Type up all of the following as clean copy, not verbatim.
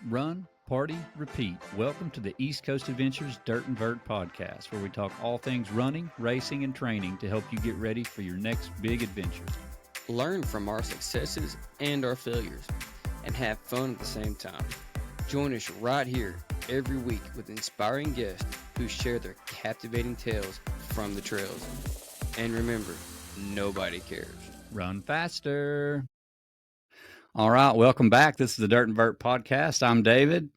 Run, party, repeat. Welcome to the East Coast Adventures Dirt and Vert podcast, where we talk all things running, racing, and training to help you get ready for your next big adventure. Learn from our successes and our failures, and have fun at the same time. Join us right here every week with inspiring guests who share their captivating tales from the trails. And remember, nobody cares. Run faster. All right, welcome back. This is the Dirt and Vert podcast. I'm David,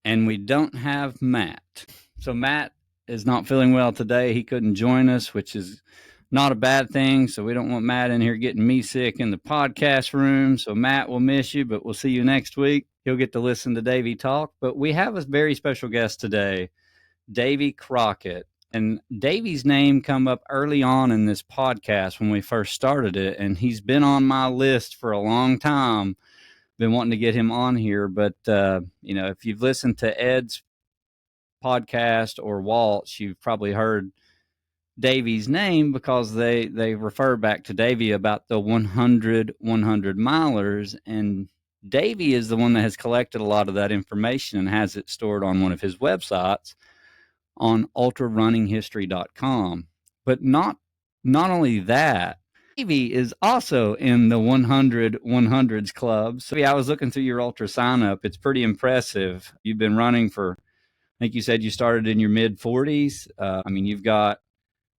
and we don't have Matt. So Matt is not feeling well today. He couldn't join us, which is not a bad thing. So we don't want Matt in here getting me sick in the podcast room. So Matt, we'll miss you, but we'll see you next week. He'll get to listen to Davy talk. But we have a very special guest today, Davy Crockett. And Davy's name come up early on in this podcast when we first started it, and he's been on my list for a long time. Been wanting to get him on here, but if you've listened to Ed's podcast or Walt's, you've probably heard Davy's name because they refer back to Davy about the 100 milers, and Davy is the one that has collected a lot of that information and has it stored on one of his websites on ultrarunningshistory.com. But not only that, Davy is also in the 100s club. So I was looking through your ultra sign up. It's pretty impressive. You've been running for, I think you said you started in your mid 40s. You've got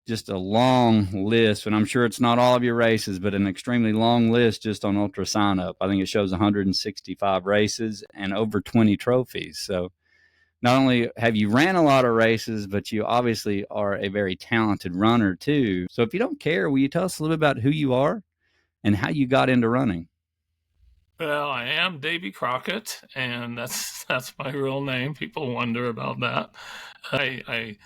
just a long list, and I'm sure it's not all of your races, but an extremely long list just on ultra sign up. I think it shows 165 races and over 20 trophies. So not only have you ran a lot of races, but you obviously are a very talented runner too. So if you don't care, will you tell us a little bit about who you are and how you got into running? Well, I am Davy Crockett, and that's my real name. People wonder about that. I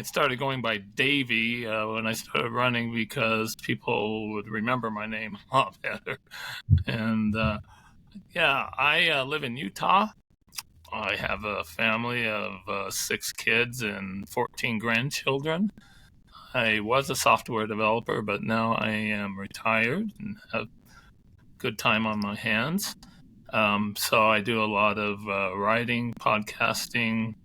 started going by Davy when I started running because people would remember my name a lot better. And I live in Utah. I have a family of 6 kids and 14 grandchildren. I was a software developer, but now I am retired and have good time on my hands. So I do a lot of writing, podcasting.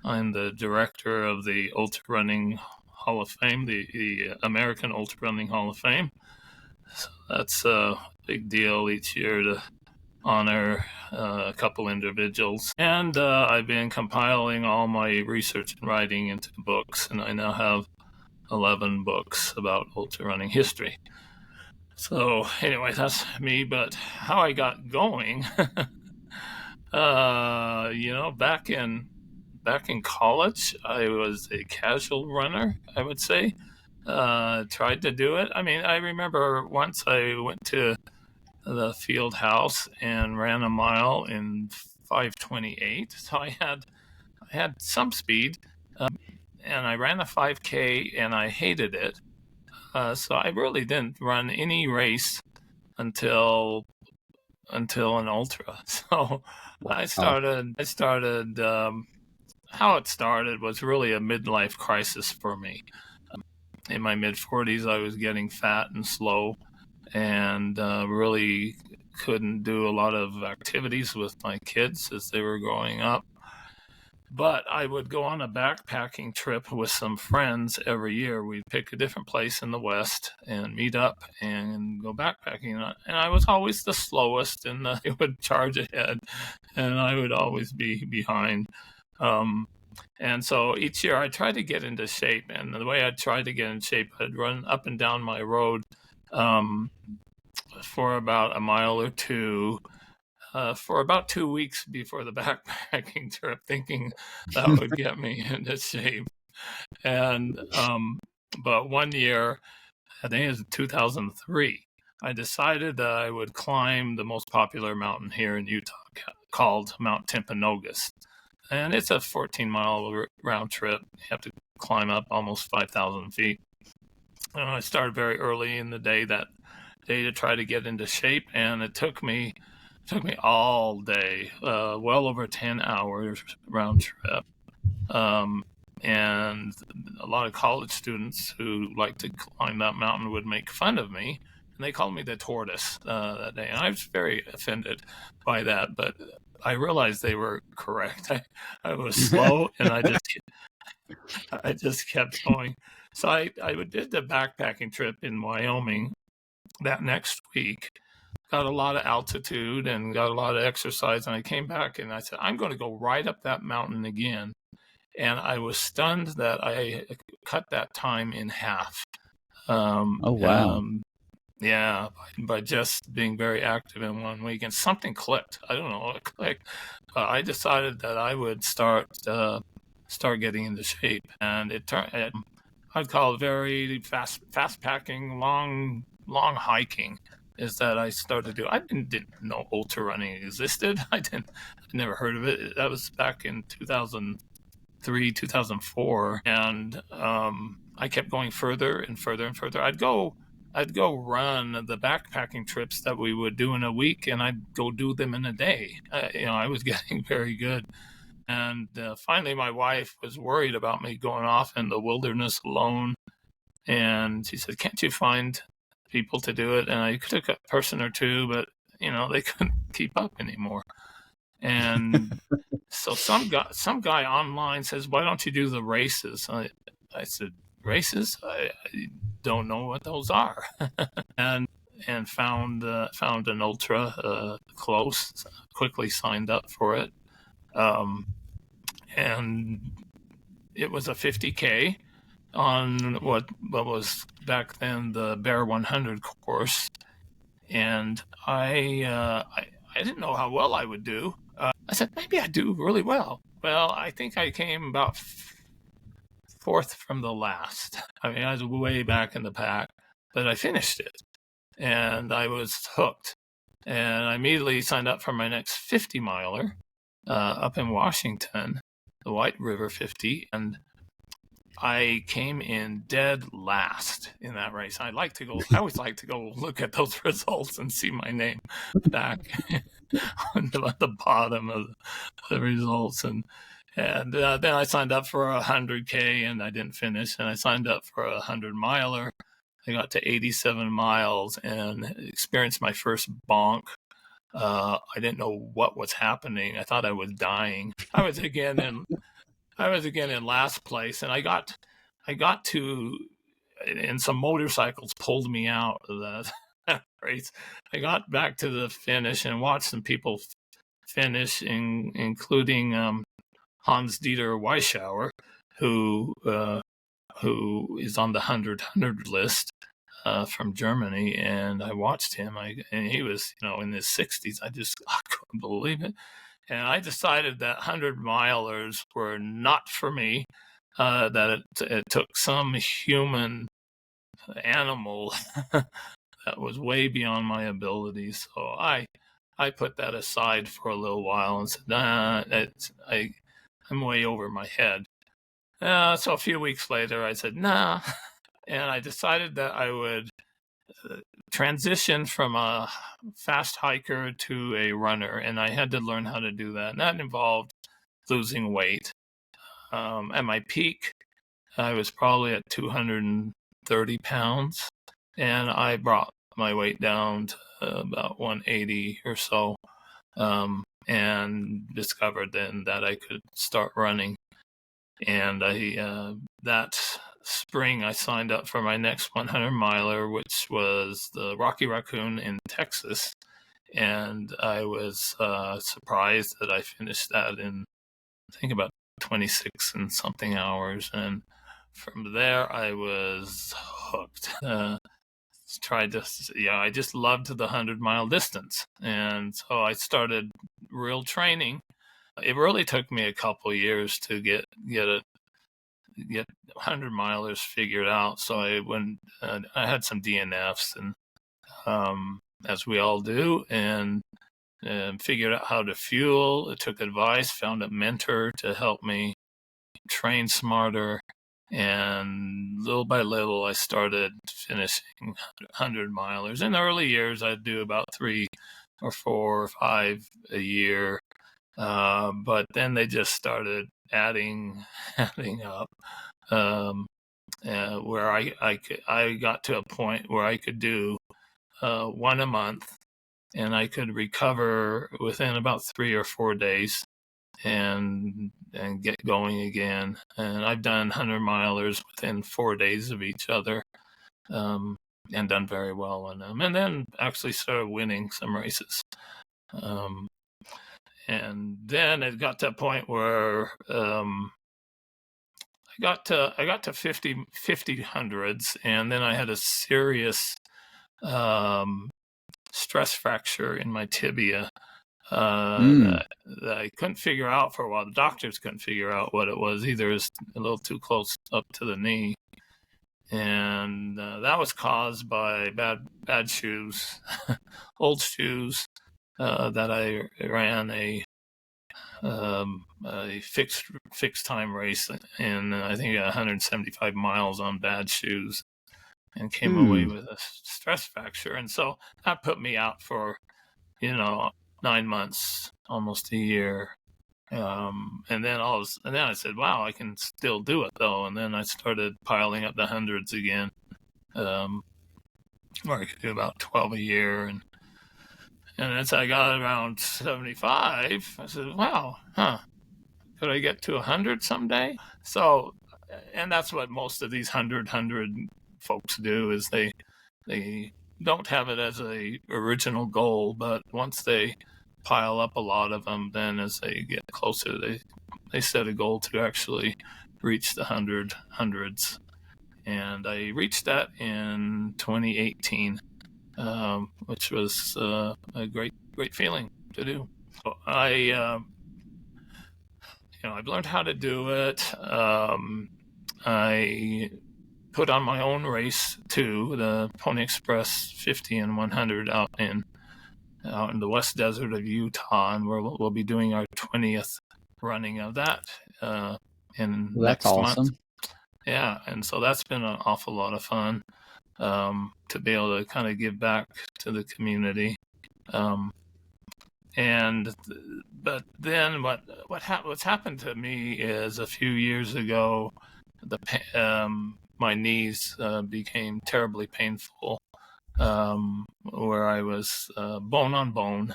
I'm the director of the Ultra Running Hall of Fame, the American Ultra Running Hall of Fame. So that's a big deal each year to honor a couple individuals. And I've been compiling all my research and writing into books, and I now have 11 books about ultra running history. So anyway, that's me. But how I got going, back in college, I was a casual runner, I would say. Tried to do it. I remember once I went to the field house and ran a mile in 5:28. So I had some speed, and I ran a 5K and I hated it. So I really didn't run any race until an ultra. So I started. How it started was really a midlife crisis for me. In my mid 40s, I was getting fat and slow, and really couldn't do a lot of activities with my kids as they were growing up. But I would go on a backpacking trip with some friends every year. We'd pick a different place in the West and meet up and go backpacking. And I was always the slowest, and they would charge ahead, and I would always be behind. And so each year I tried to get into shape. And the way I tried to get in shape, I'd run up and down my road for about a mile or two for about 2 weeks before the backpacking trip, thinking that would get me into shape. And but one year, I think it was 2003, I decided that I would climb the most popular mountain here in Utah called Mount Timpanogos. And it's a 14-mile round trip. You have to climb up almost 5,000 feet. And I started very early in the day that day to try to get into shape, and it took me all day, well over 10 hours round trip. And a lot of college students who like to climb that mountain would make fun of me, and they called me the tortoise that day. And I was very offended by that, but I realized they were correct. I was slow, and I just kept going. So I did the backpacking trip in Wyoming that next week. Got a lot of altitude and got a lot of exercise, and I came back and I said, I'm going to go right up that mountain again. And I was stunned that I cut that time in half. Oh, wow. Yeah, by just being very active in 1 week, and something clicked. I don't know what clicked. I decided that I would start getting into shape, and it turned. I'd call it very fast packing, long hiking. Is that I started to do? I didn't know ultra running existed. I never heard of it. That was back in 2003, 2004, and I kept going further and further and further. I'd go run the backpacking trips that we would do in a week, and I'd go do them in a day. I was getting very good. And finally, my wife was worried about me going off in the wilderness alone. And she said, can't you find people to do it? And I took a person or two, but, they couldn't keep up anymore. And so some guy online says, why don't you do the races? I said, races? I don't know what those are. and found an ultra close, quickly signed up for it. And it was a 50K on what was back then the Bear 100 course, and I didn't know how well I would do. I said maybe I do really well. Well, I think I came about fourth from the last. I mean, I was way back in the pack, but I finished it, and I was hooked. And I immediately signed up for my next 50 miler up in Washington, the White River 50, and I came in dead last in that race. I always like to go look at those results and see my name back at the bottom of the results. And then I signed up for 100K and I didn't finish. And I signed up for a 100 miler. I got to 87 miles and experienced my first bonk. I didn't know what was happening. I thought I was dying. I was again in last place, and I got to, and some motorcycles pulled me out of that race. I got back to the finish and watched some people finish, including Hans Dieter Weishauer, who is on the 100 list from Germany, and I watched him. And he was, in his 60s. I couldn't believe it. And I decided that 100 milers were not for me, that it took some human animal that was way beyond my abilities. So I put that aside for a little while and said, I'm way over my head. So a few weeks later, I said, nah. And I decided that I would transition from a fast hiker to a runner, and I had to learn how to do that. And that involved losing weight. At my peak, I was probably at 230 pounds, and I brought my weight down to about 180 or so, and discovered then that I could start running. And that spring, I signed up for my next 100 miler, which was the Rocky Raccoon in Texas. And I was surprised that I finished that in, I think, about 26 and something hours. And from there, I was hooked. I just loved the 100-mile distance. And so I started real training. It really took me a couple years to get 100 milers figured out. So I had some DNFs, and as we all do, and figured out how to fuel. I took advice, found a mentor to help me train smarter, and little by little, I started finishing 100 milers. In the early years, I'd do about 3 or 4 or 5 a year. But then they just started adding up, where I got to a point where I could do 1 a month and I could recover within about 3 or 4 days and get going again. And I've done 100-milers within 4 days of each other, and done very well on them. And then actually started winning some races. And then it got to a point where I got to 50 hundreds, and then I had a serious stress fracture in my tibia that I couldn't figure out for a while. The doctors couldn't figure out what it was either. It was a little too close up to the knee, and that was caused by bad shoes, old shoes that I ran a fixed time race, and I think 175 miles on bad shoes, and came away with a stress fracture. And so that put me out for 9 months, almost a year. And then I said, wow, I can still do it though. And then I started piling up the hundreds again, where I could do about 12 a year. And as I got around 75, I said, wow, could I get to 100 someday? So, and that's what most of these 100 folks do, is they don't have it as a original goal, but once they pile up a lot of them, then as they get closer, they set a goal to actually reach the hundreds. And I reached that in 2018, which was a great feeling to do. So I've learned how to do it. I put on my own race too, the Pony Express 50 and 100 out in the West Desert of Utah, and we'll be doing our 20th running of that next month. Yeah, and so that's been an awful lot of fun, to be able to kind of give back to the community. But then what's happened to me is, a few years ago, my knees became terribly painful, where I was bone on bone,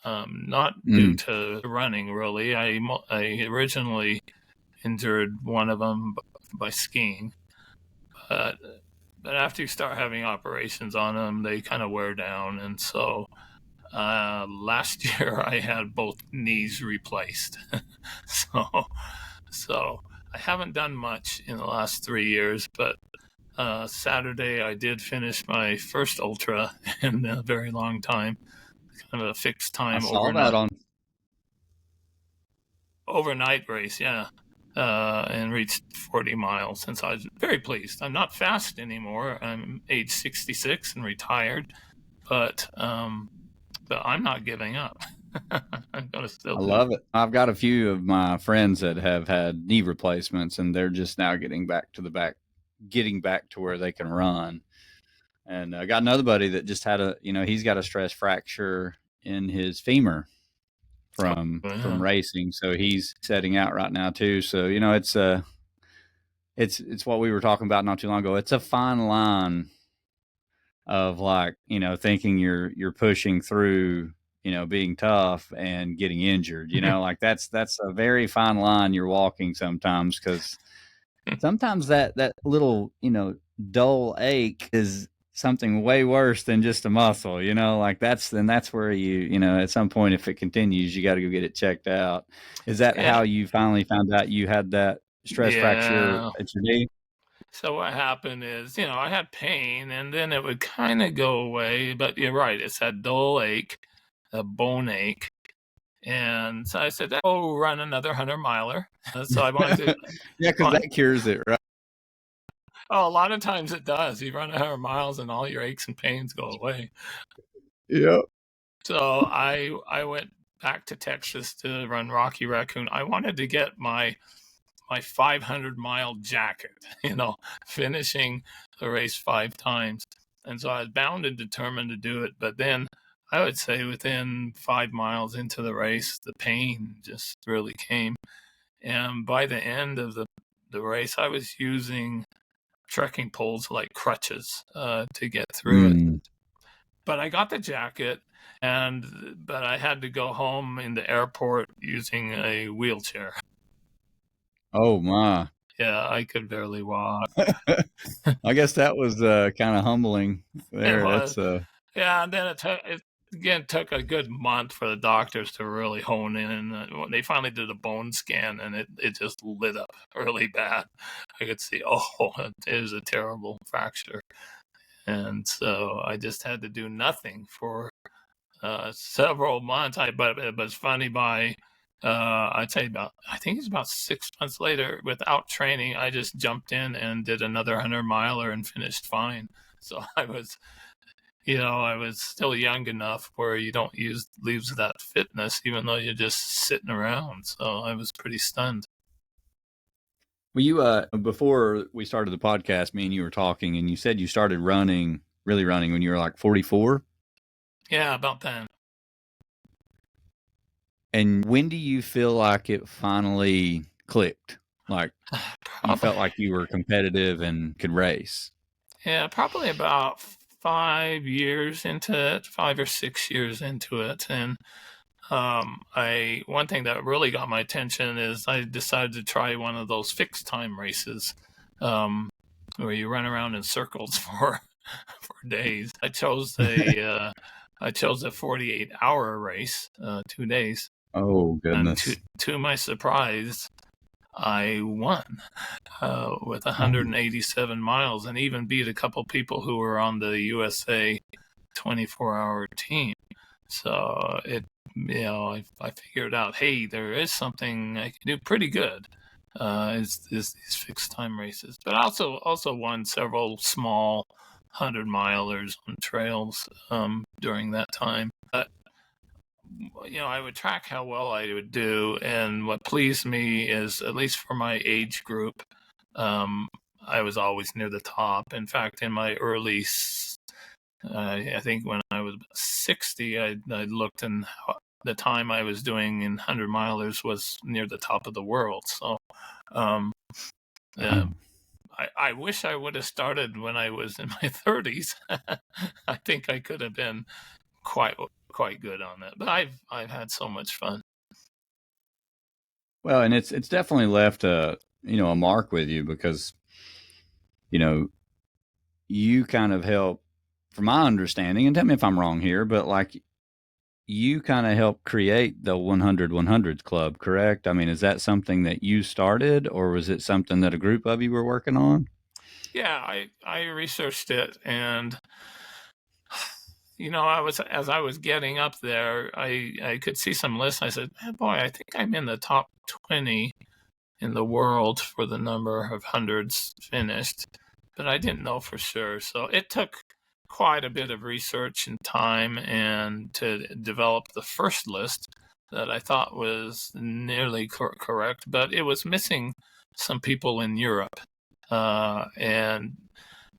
not due to running really. I originally injured one of them by skiing, but after you start having operations on them, they kind of wear down, and so last year I had both knees replaced. so I haven't done much in the last 3 years, but Saturday I did finish my first ultra in a very long time, kind of a fixed time overnight race, yeah, and reached 40 miles. And so I was very pleased. I'm not fast anymore. I'm age 66 and retired, but I'm not giving up. I'm gonna still. I love it. I've got a few of my friends that have had knee replacements, and they're just now getting back to where they can run. And I got another buddy that just had he's got a stress fracture in his femur from racing, so he's setting out right now too. So it's what we were talking about not too long ago. It's a fine line of thinking you're pushing through, being tough and getting injured. That's a very fine line you're walking sometimes, because sometimes that little dull ache is something way worse than just a muscle. That's where you at some point, if it continues, you got to go get it checked out. Is that how you finally found out you had that stress fracture at your knee? So what happened is, I had pain, and then it would kind of go away. But you're right, it's that dull ache, a bone ache. And so I said, oh, run another 100-miler. So I wanted to. Yeah, because that cures it, right? Oh, a lot of times it does. You run 100 miles and all your aches and pains go away. Yep. So I went back to Texas to run Rocky Raccoon. I wanted to get my 500-mile jacket, finishing the race 5 times. And so I was bound and determined to do it. But then I would say within 5 miles into the race, the pain just really came. And by the end of the race, I was using trekking poles like crutches to get through it. But I got the jacket, but I had to go home in the airport using a wheelchair. Oh my. Yeah, I could barely walk. I guess that was kind of humbling there. It was. That's Yeah, and then it took a good month for the doctors to really hone in. When they finally did a bone scan, and it just lit up really bad. I could see, it was a terrible fracture. And so I just had to do nothing for several months. But it was funny I'd say I think it's about 6 months later, without training, I just jumped in and did another 100-miler and finished fine. So I was still young enough where you don't lose that fitness, even though you're just sitting around. So I was pretty stunned. well, you before we started the podcast, me and you were talking, and you said you started really running, when you were like 44. Yeah, about then. And when do you feel like it finally clicked? Like you felt like you were competitive and could race? Yeah, probably about 5 years into it, 5 or 6 years into it. And one thing that really got my attention is I decided to try one of those fixed time races, where you run around in circles for days. I chose a 48-hour race, 2 days. Oh And goodness! to my surprise, I won with 187 miles, and even beat a couple people who were on the USA 24-hour team. So I figured out, hey, there is something I can do pretty good. Is these fixed time races, but also won several small 100-milers on trails during that time. But I would track how well I would do, and what pleased me is, at least for my age group, I was always near the top. In fact, in my early, I think when I was 60, I looked, and the time I was doing in 100-milers was near the top of the world. So I wish I would have started when I was in my 30s. I think I could have been quite good on that, but I've had so much fun. Well, and it's definitely left a mark with you, because you kind of help, from my understanding, and tell me if I'm wrong here, but like you kind of helped create the 100-100s Club, correct? I mean, is that something that you started, or was it something that a group of you were working on? Yeah, I researched it, and as I was getting up there, I could see some lists. I said, man, boy, I think I'm in the top 20 in the world for the number of hundreds finished, but I didn't know for sure. So it took quite a bit of research and time and to develop the first list that I thought was nearly correct, but it was missing some people in Europe.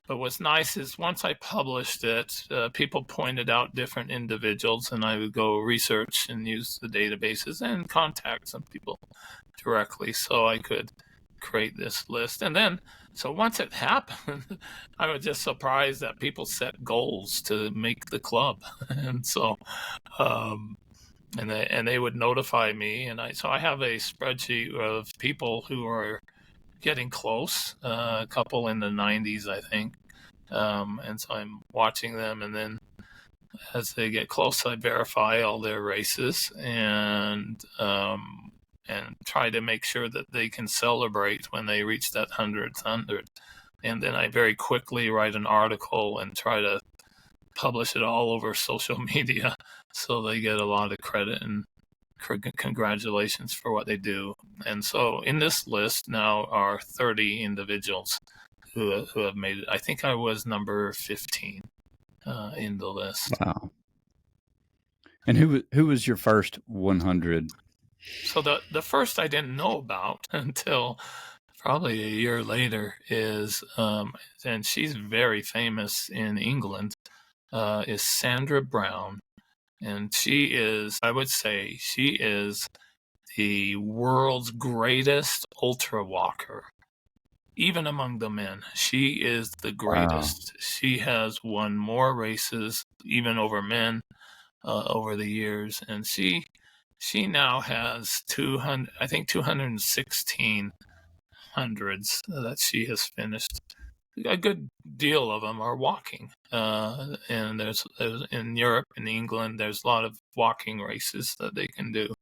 But what's nice is, once I published it, people pointed out different individuals, and I would go research and use the databases and contact some people directly so I could create this list. And then, so once it happened, I was just surprised that people set goals to make the club. And so, and they would notify me, and so I have a spreadsheet of people who are getting close, a couple in the 90s, I think. And so I'm watching them, and then as they get close, I verify all their races and try to make sure that they can celebrate when they reach that 100th. And then I very quickly write an article and try to publish it all over social media, so they get a lot of credit and congratulations for what they do. And so in this list now are 30 individuals who have made it. I think I was number 15 in the list. Wow. And who was your first 100? So the first I didn't know about until probably a year later is, and she's very famous in England, is Sandra Brown. And she is, I would say, she is the world's greatest ultra walker. Even among the men, she is the greatest. Wow. She has won more races, even over men, over the years, and she now has 216 hundreds that she has finished. A good deal of them are walking, and there's in Europe and England, there's a lot of walking races that they can do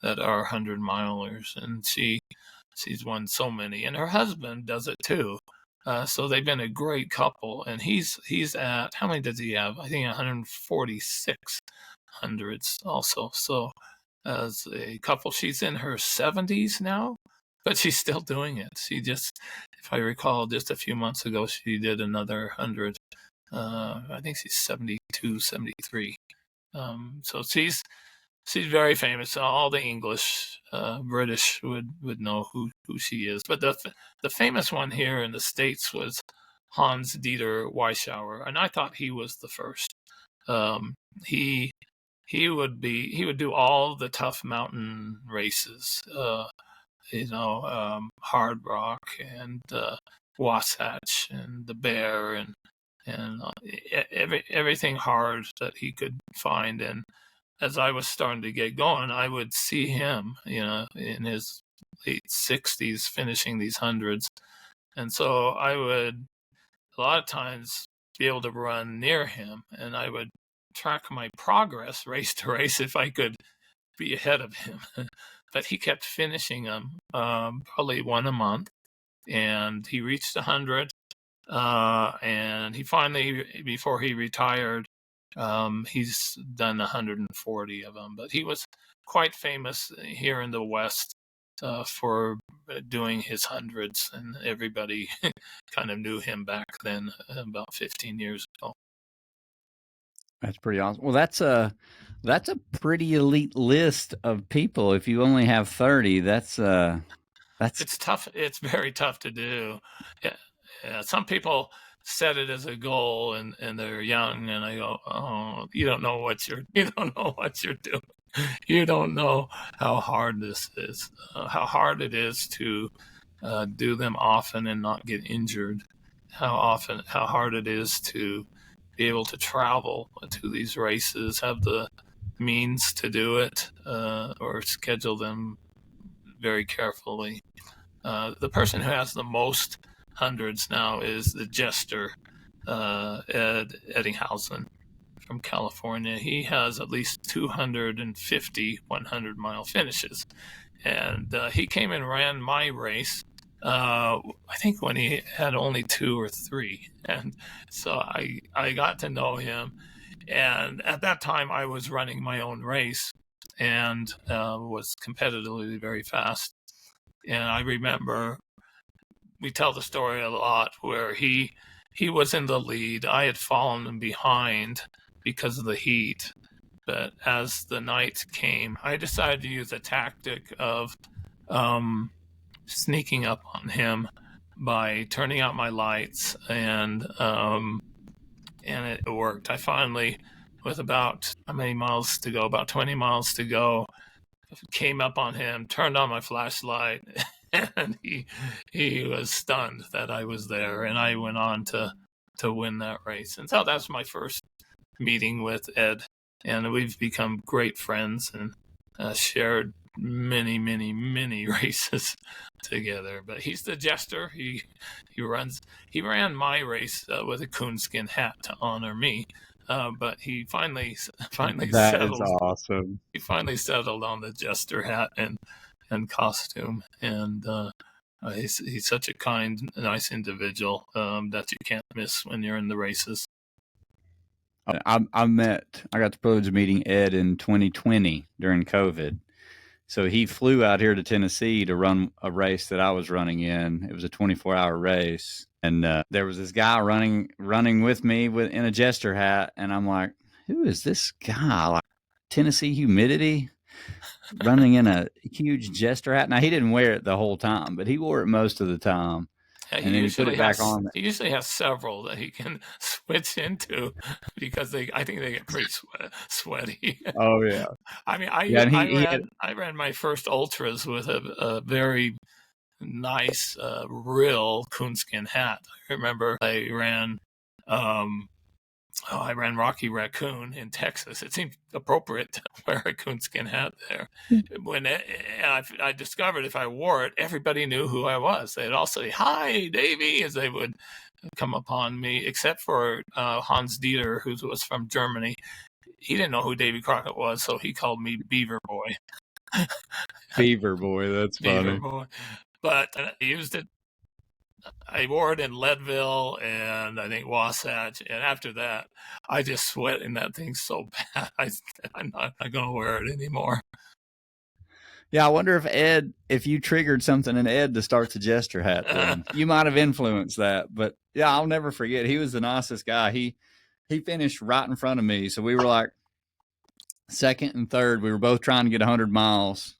that are 100-milers, and she's won so many, and her husband does it too. So they've been a great couple, and he's at, how many does he have? I think 146 hundreds also. So as a couple, she's in her 70s now, but she's still doing it. She just, if I recall, just a few months ago, she did another 100. I think she's 72, 73. So she's very famous. All the English, British would know who she is. But the famous one here in the States was Hans Dieter Weishauer, and I thought he was the first. He would do all the tough mountain races, Hard Rock and Wasatch and the Bear and everything hard that he could find. And as I was starting to get going, I would see him, in his late 60s finishing these hundreds. And so I would a lot of times be able to run near him, and I would track my progress race to race if I could be ahead of him. But he kept finishing them, probably one a month, and he reached 100. And he finally, before he retired, he's done 140 of them. But he was quite famous here in the West for doing his hundreds, and everybody kind of knew him back then, about 15 years ago. That's pretty awesome. Well, that's a pretty elite list of people. If you only have 30, that's it's tough. It's very tough to do. Yeah. Some people set it as a goal, and they're young, and I go, oh, you don't know what you're doing. You don't know how hard this is, how hard it is to do them often and not get injured. How hard it is to be able to travel to these races, have the means to do it, or schedule them very carefully. The person who has the most hundreds now is the jester, Ed Eddinghausen from California. He has at least 250 100-mile finishes. And he came and ran my race, I think when he had only 2 or 3. And so I got to know him. And at that time, I was running my own race and was competitively very fast. And I remember we tell the story a lot where he was in the lead. I had fallen behind because of the heat. But as the night came, I decided to use a tactic of sneaking up on him by turning out my lights, and it worked. I finally, with about how many miles to go, about 20 miles to go, came up on him, turned on my flashlight, and he was stunned that I was there, and I went on to win that race. And so that's my first meeting with Ed, and we've become great friends and shared many races together. But he's the jester. He ran my race with a coonskin hat to honor me. But he finally that settled. Is awesome. He finally settled on the jester hat and costume, and he's such a kind, nice individual that you can't miss when you're in the races. I got the privilege of meeting Ed in 2020 during COVID. So he flew out here to Tennessee to run a race that I was running in. It was a 24-hour race. And there was this guy running with me in a jester hat. And I'm like, who is this guy? Like Tennessee humidity, running in a huge jester hat. Now, he didn't wear it the whole time, but he wore it most of the time. Yeah, and then he put it back on. He usually has several that he can switch into because I think they get pretty sweaty. Oh yeah. I mean, I ran my first ultras with a very nice real coonskin hat. I remember I ran I ran Rocky Raccoon in Texas. It seemed appropriate to wear a coonskin hat there. I discovered if I wore it, everybody knew who I was. They'd all say, "Hi, Davy," as they would come upon me, except for Hans Dieter, who was from Germany. He didn't know who Davy Crockett was, so he called me Beaver Boy. Beaver Boy, that's Beaver funny. Boy. But I used it. I wore it in Leadville and I think Wasatch. And after that, I just sweat in that thing so bad. I'm not going to wear it anymore. Yeah, I wonder if you triggered something in Ed to start the Jester hat, then you might have influenced that. But yeah, I'll never forget. He was the nicest guy. He finished right in front of me. So we were like second and third. We were both trying to get 100 miles.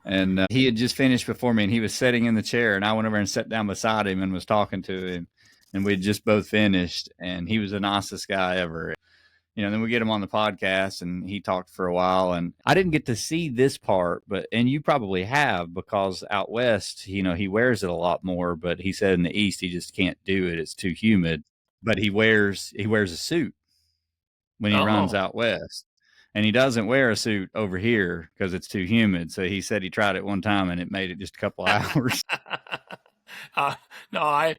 And he had just finished before me, and he was sitting in the chair, and I went over and sat down beside him and was talking to him, and we'd just both finished, and he was the nicest guy ever. Then we get him on the podcast, and he talked for a while, and I didn't get to see this part, and you probably have, because out west, he wears it a lot more, but he said in the East he just can't do it. It's too humid. But he wears a suit when he runs out west. And he doesn't wear a suit over here because it's too humid. So he said he tried it one time and it made it just a couple hours. No, I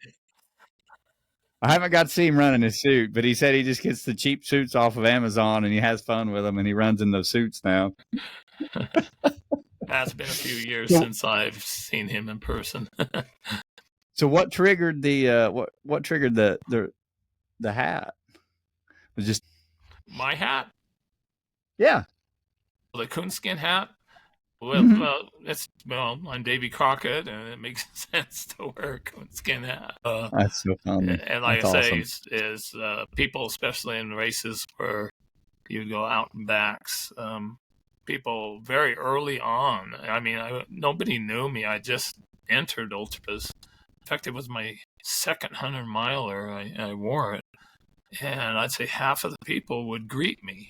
haven't got to see him run in his suit, but he said he just gets the cheap suits off of Amazon and he has fun with them and he runs in those suits now. That's been a few years since I've seen him in person. So what triggered the what triggered the hat? It was just my hat. Yeah. The coonskin hat. Well, I'm Davy Crockett, and it makes sense to wear a coonskin hat. That's so funny. And like I say, is people, especially in races where you go out and backs, people very early on. I mean, nobody knew me. I just entered ultras. In fact, it was my second 100-miler. I wore it, and I'd say half of the people would greet me.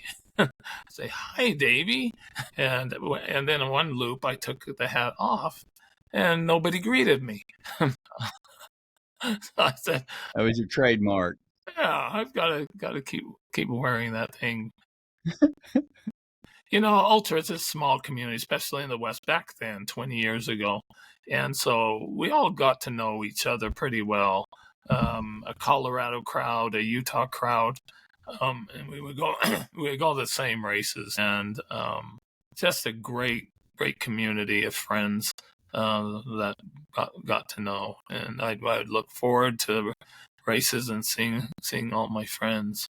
Say, "Hi, Davy," and then in one loop I took the hat off, and nobody greeted me. So I said, "That was your trademark." Yeah, I've got to keep wearing that thing. Ultra is a small community, especially in the West back then, 20 years ago, and so we all got to know each other pretty well. A Colorado crowd, a Utah crowd. And we would go the same races, and just a great community of friends that got to know. And I'd look forward to races and seeing all my friends.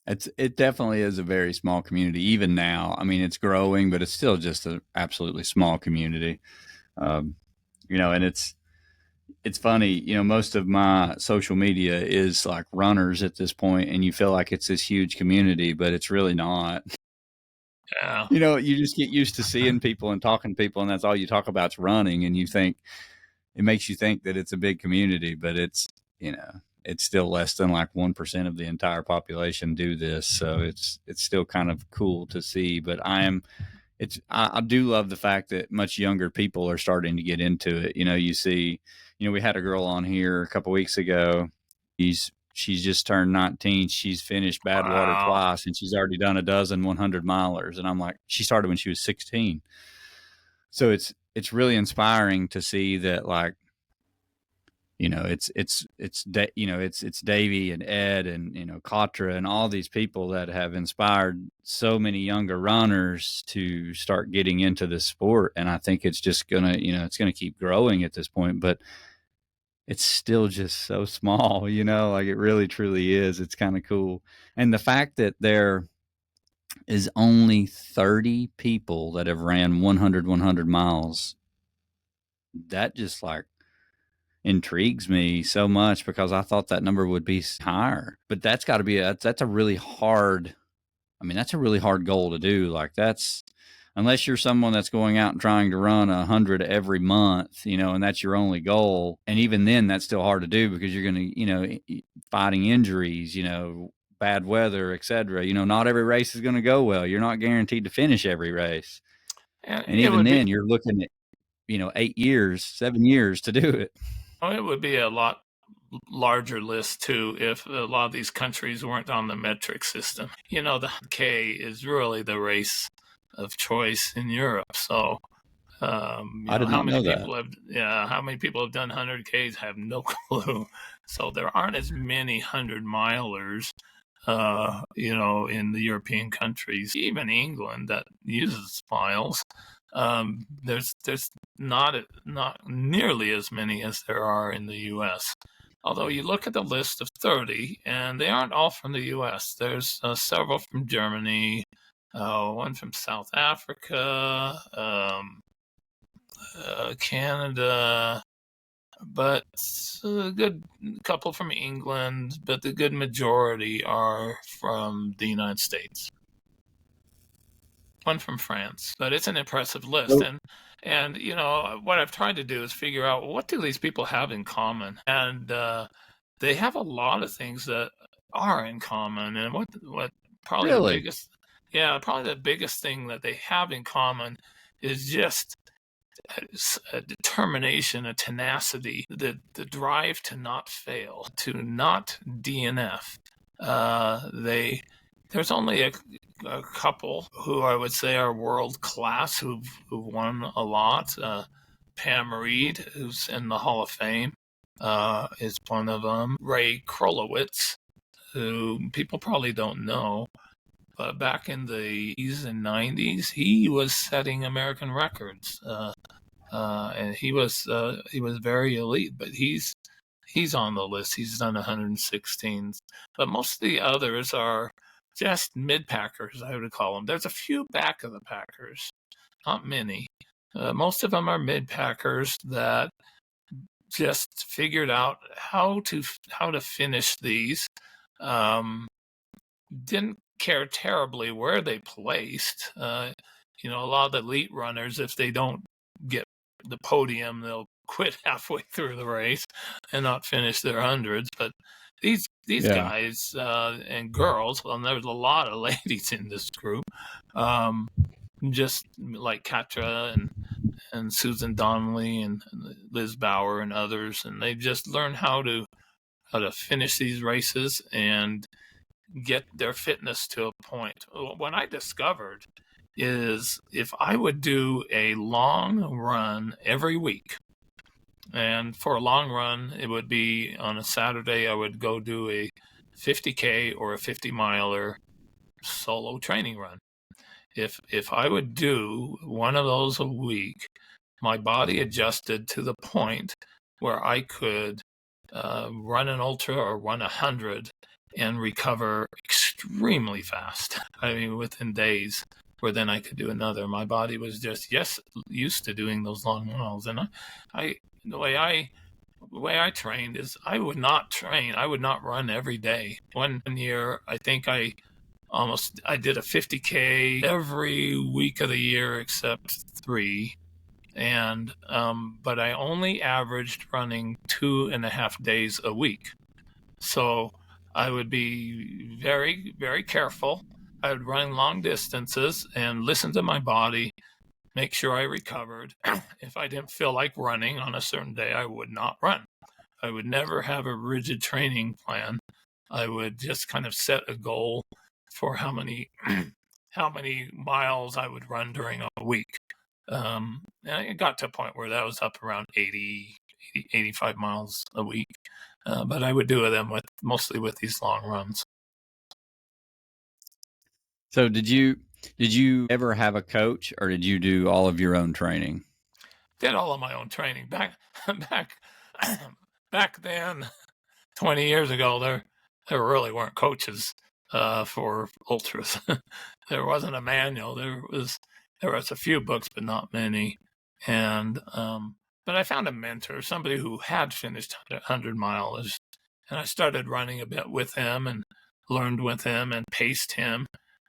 It definitely is a very small community, even now. I mean, it's growing, but it's still just an absolutely small community. And it's funny, most of my social media is like runners at this point, and you feel like it's this huge community, but it's really not. Yeah. You just get used to seeing people and talking to people, and that's all you talk about is running, and it makes you think that it's a big community, but it's still less than like 1% of the entire population do this. So it's still kind of cool to see, but I do love the fact that much younger people are starting to get into it. You see, we had a girl on here a couple weeks ago. She's just turned 19. She's finished Badwater twice, and she's already done a dozen 100-milers. And I'm like, she started when she was 16. So it's really inspiring to see that, like, it's Davy and Ed and Katra and all these people that have inspired so many younger runners to start getting into this sport. And I think it's just gonna keep growing at this point, but it's still just so small, like it really truly is. It's kind of cool. And the fact that there is only 30 people that have ran 100 miles, that just like intrigues me so much, because I thought that number would be higher. But that's got to be that's a really hard goal to do. Like, that's, unless you're someone that's going out and trying to run 100 every month, and that's your only goal. And even then, that's still hard to do, because you're going to, fighting injuries, bad weather, etc. Not every race is going to go well. You're not guaranteed to finish every race. And even then, you're looking at, 8 years, 7 years to do it. It would be a lot larger list too if a lot of these countries weren't on the metric system. The 100K is really the race of choice in Europe. So, I did not know that. how many people have done 100Ks? I have no clue. So there aren't as many 100-milers, in the European countries, even England that uses miles. There's not nearly as many as there are in the U.S. Although you look at the list of 30, and they aren't all from the U.S. There's several from Germany, one from South Africa, Canada, but a good couple from England, but the good majority are from the United States. One from France, but it's an impressive list. And what I've tried to do is figure out what do these people have in common, and they have a lot of things that are in common. And what probably Really? the biggest thing that they have in common is just a determination, a tenacity, the drive to not fail, to not DNF. There's only a couple who I would say are world class who've won a lot. Pam Reed, who's in the Hall of Fame, is one of them. Ray Krolowitz, who people probably don't know, but back in the 80s and 90s, he was setting American records, and he was very elite. But he's on the list. He's done 116s, but most of the others are just mid-packers, I would call them. There's a few back of the packers, not many. Most of them are mid-packers that just figured out how to finish these. Didn't care terribly where they placed. A lot of the elite runners, if they don't get the podium, they'll quit halfway through the race and not finish their hundreds. But these guys and girls, well, there's a lot of ladies in this group, just like Katra and Susan Donnelly and Liz Bauer and others, and they just learn how to finish these races and get their fitness to a point. What I discovered is if I would do a long run every week, and for a long run, it would be on a Saturday, I would go do a 50K or a 50-miler solo training run. If I would do one of those a week, my body adjusted to the point where I could run an ultra or run 100 and recover extremely fast. I mean, within days, where then I could do another. My body was just used to doing those long miles, and the way I trained is I would not run every day. One year, I think I did a 50K every week of the year except 3. And but I only averaged running 2.5 days a week. So I would be very, very careful. I would run long distances and listen to my body, make sure I recovered. If I didn't feel like running on a certain day, I would not run. I would never have a rigid training plan. I would just kind of set a goal for how many miles I would run during a week. And it got to a point where that was up around 85 miles a week. But I would do them mostly with these long runs. So did you ever have a coach, or did you do all of your own training? Did all of my own training back then, 20 years ago. There really weren't coaches for ultras. There wasn't a manual. There was a few books, but not many. And but I found a mentor, somebody who had finished 100 miles, and I started running a bit with him and learned with him and paced him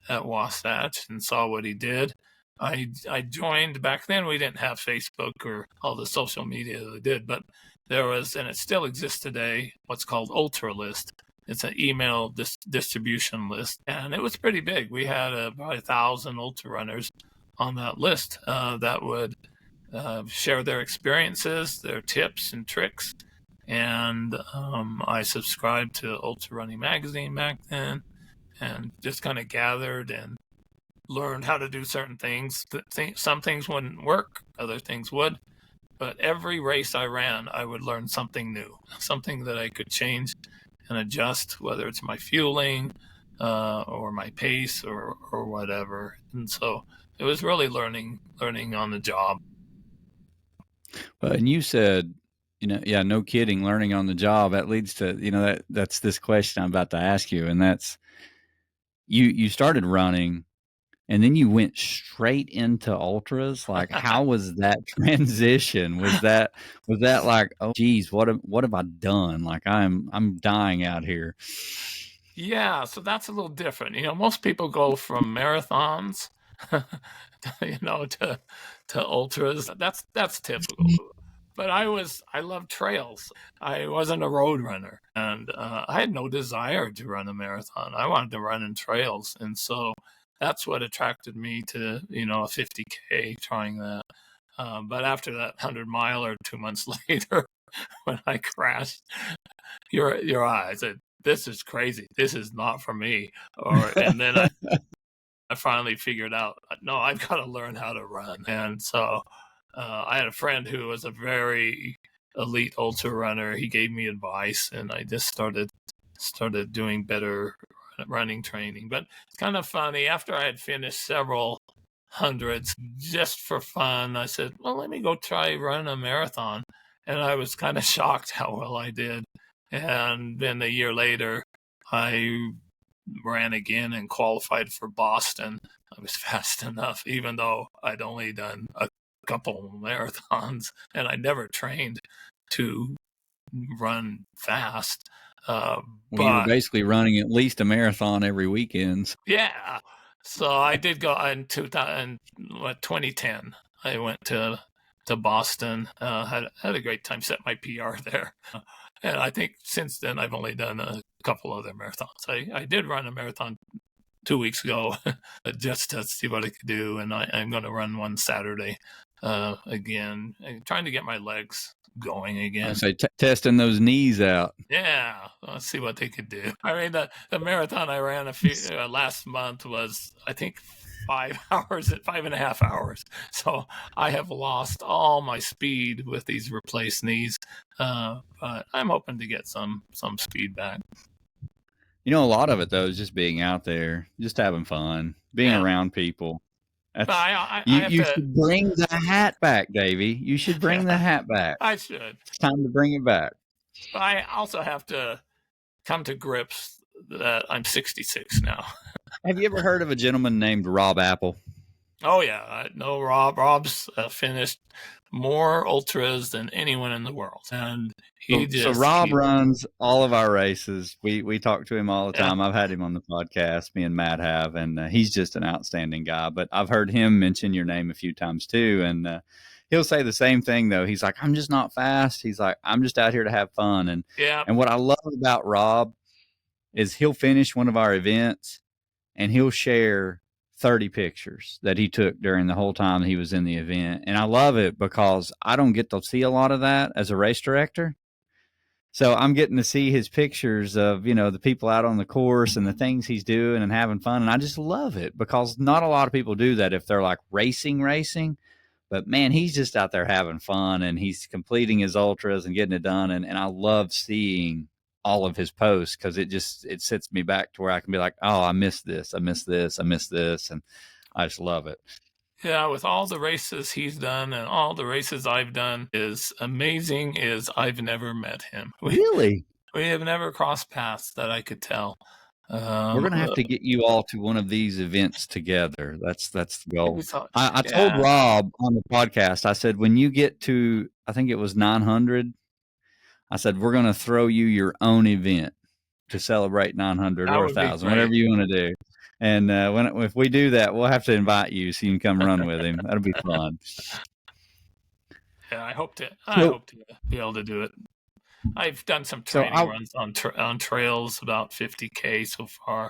at Wasatch and saw what he did. I joined. Back then we didn't have Facebook or all the social media that they did, but there was, and it still exists today, what's called Ultra List. It's an email distribution list, and it was pretty big. We had probably 1,000 ultra runners on that list that would share their experiences, their tips and tricks, And I subscribed to Ultra Running Magazine back then, and just kind of gathered and learned how to do certain things. Some things wouldn't work, other things would. But every race I ran, I would learn something new, something that I could change and adjust, whether it's my fueling or my pace or whatever. And so it was really learning on the job. Well, and you said, yeah, no kidding, learning on the job. That leads to, that's this question I'm about to ask you, and that's you started running, and then you went straight into ultras. Like, how was that transition? Was that like, oh geez, what have I done? Like, I'm dying out here. Yeah, so that's a little different. Most people go from marathons, to ultras. That's typical. But I love trails. I wasn't a road runner, and I had no desire to run a marathon. I wanted to run in trails, and so that's what attracted me to a 50K, trying that. But after that 100-miler 2 months later, when I crashed, your eyes said, "This is crazy. This is not for me." And then I finally figured out, no, I've got to learn how to run. And so I had a friend who was a very elite ultra runner. He gave me advice, and I just started doing better running training. But it's kind of funny. After I had finished several hundreds, just for fun, I said, well, let me go try run a marathon. And I was kind of shocked how well I did. And then a year later, I ran again and qualified for Boston. I was fast enough, even though I'd only done a couple marathons, and I never trained to run fast. Well, you were basically running at least a marathon every weekend. Yeah. So I did go in 2010. I went to Boston. Had a great time. Set my PR there. And I think since then I've only done a couple other marathons. I did run a marathon 2 weeks ago just to see what I could do, and I'm going to run one Saturday again, trying to get my legs going again. I say testing those knees out. Yeah, let's see what they could do. I mean, the marathon I ran last month was, I think, 5.5 hours. So I have lost all my speed with these replaced knees, but I'm hoping to get some speed back. A lot of it though is just being out there, just having fun, being around people. You should bring the hat back, Davy. You should bring the hat back. I should. It's time to bring it back. But I also have to come to grips that I'm 66 now. Have you ever heard of a gentleman named Rob Apple? Oh, yeah. I know Rob. Rob's finished more ultras than anyone in the world. And so Rob runs all of our races. We talk to him all the time. I've had him on the podcast, me and Matt have, and he's just an outstanding guy. But I've heard him mention your name a few times too. And he'll say the same thing, though. He's like, I'm just not fast. He's like, I'm just out here to have fun. And what I love about Rob is he'll finish one of our events and he'll share 30 pictures that he took during the whole time he was in the event. And I love it because I don't get to see a lot of that as a race director. So I'm getting to see his pictures of, the people out on the course and the things he's doing and having fun. And I just love it because not a lot of people do that if they're like racing. But man, he's just out there having fun and he's completing his ultras and getting it done. And I love seeing all of his posts because it sets me back to where I can be like, oh, I missed this. And I just love it. Yeah, with all the races he's done and all the races I've done, is amazing is I've never met him. Really? We have never crossed paths that I could tell. We're going to have to get you all to one of these events together. That's the goal. I told Rob on the podcast, I said, when you get to, I think it was 900, I said, we're going to throw you your own event to celebrate 900 or 1,000, whatever you want to do. And if we do that, we'll have to invite you so you can come run with him. That'll be fun. Yeah, I hope to be able to do it. I've done some training runs on trails, about 50K so far.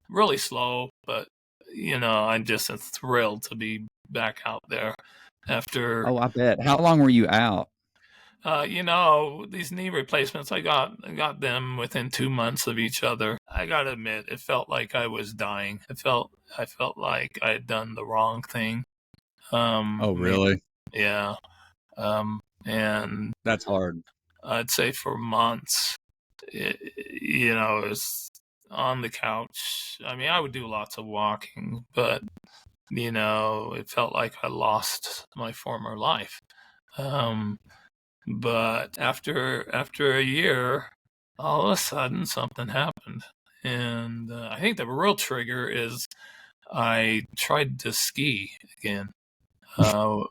Really slow, but I'm just thrilled to be back out there after. Oh, I bet. How long were you out? These knee replacements, I got them within 2 months of each other. I gotta admit, it felt like I was dying. I felt like I had done the wrong thing. Oh, Maybe, really? yeah. And That's hard. I'd say for months, it was on the couch. I mean, I would do lots of walking, but it felt like I lost my former life. But after a year, all of a sudden something happened, and I think the real trigger is I tried to ski again. Uh,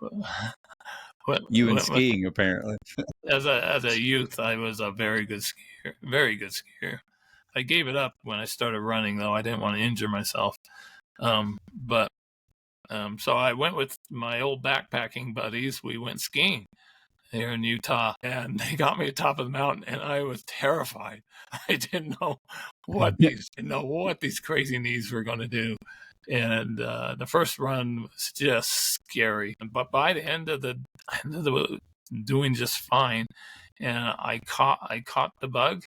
You and when, skiing, apparently. as a youth, I was a very good skier, very good skier. I gave it up when I started running, though. I didn't want to injure myself. But so I went with my old backpacking buddies. We went skiing here in Utah, and they got me to the top of the mountain, and I was terrified. I didn't know what these crazy knees were going to do. And the first run was just scary, but by the end of the doing just fine, and I caught the bug.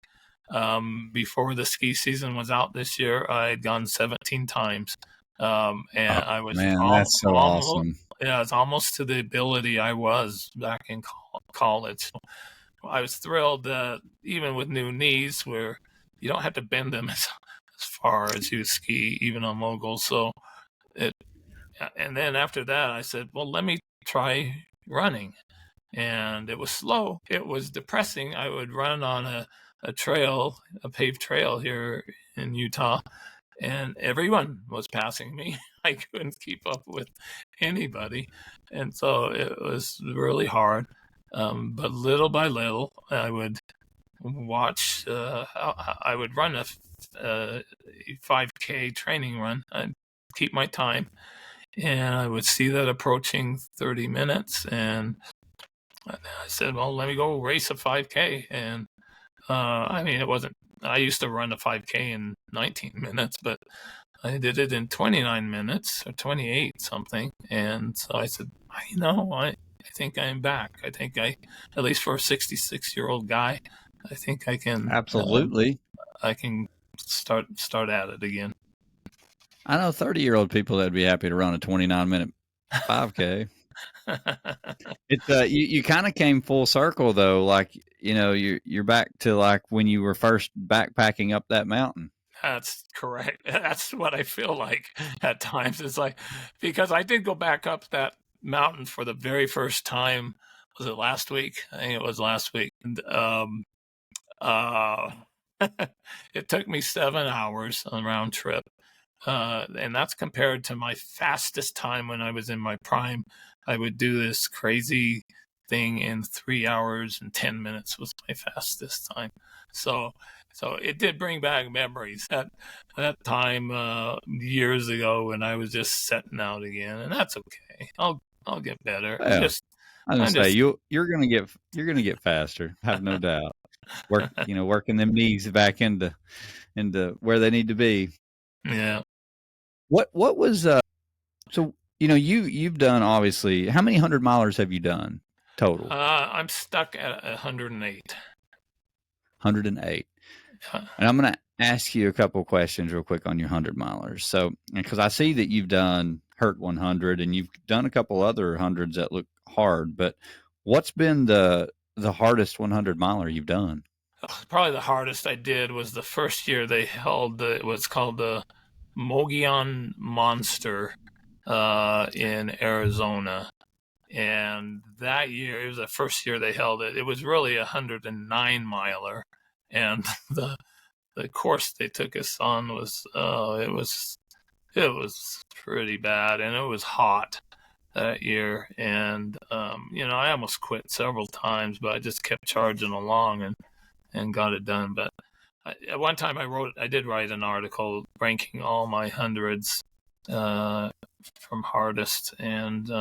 Before the ski season was out this year, I had gone 17 times, and Oh, I was man, that's so almost, awesome. yeah, it's almost to the ability I was back in college. So I was thrilled that even with new knees, where you don't have to bend them as far as you ski, even on moguls. So and then after that, I said, well, let me try running. And it was slow. It was depressing. I would run on a trail, a paved trail here in Utah, and everyone was passing me. I couldn't keep up with anybody. And so it was really hard. But little by little, I would watch, I would run a 5K training run. I'd keep my time, and I would see that approaching 30 minutes. And I said, well, let me go race a 5K. And I mean, it wasn't, I used to run a 5K in 19 minutes, but I did it in 29 minutes or 28 something. And so I said, I think I'm back. I think at least for a 66-year-old guy, I think Absolutely. I can start at it again. I know 30-year-old people that'd be happy to run a 29-minute 5K. It's you kind of came full circle though, like you're back to like when you were first backpacking up that mountain. That's correct. That's what I feel like at times. It's like, because I did go back up that mountain for the very first time. Was it last week? I think it was last week. And, it took me 7 hours on round trip. And that's compared to my fastest time when I was in my prime. I would do this crazy thing in 3 hours and 10 minutes was my fastest time. So it did bring back memories at that time years ago when I was just setting out again, and that's okay. I'll get better. Well, I'm gonna say you're gonna get faster. I have no doubt. Working them knees back into where they need to be. Yeah. What was so you've done, obviously, how many 100-milers have you done total? I'm stuck at 108. 108. And I'm going to ask you a couple of questions real quick on your 100-milers. So, because I see that you've done Hurt 100 and you've done a couple other hundreds that look hard, but what's been the hardest 100-miler you've done? Probably the hardest I did was the first year they held what's called the Mogollon Monster in Arizona. And that year, it was the first year they held it. It was really a 109-miler. And the course they took us on was it was pretty bad, and it was hot that year. And I almost quit several times, but I just kept charging along and got it done. But at one time I did write an article ranking all my hundreds from hardest, and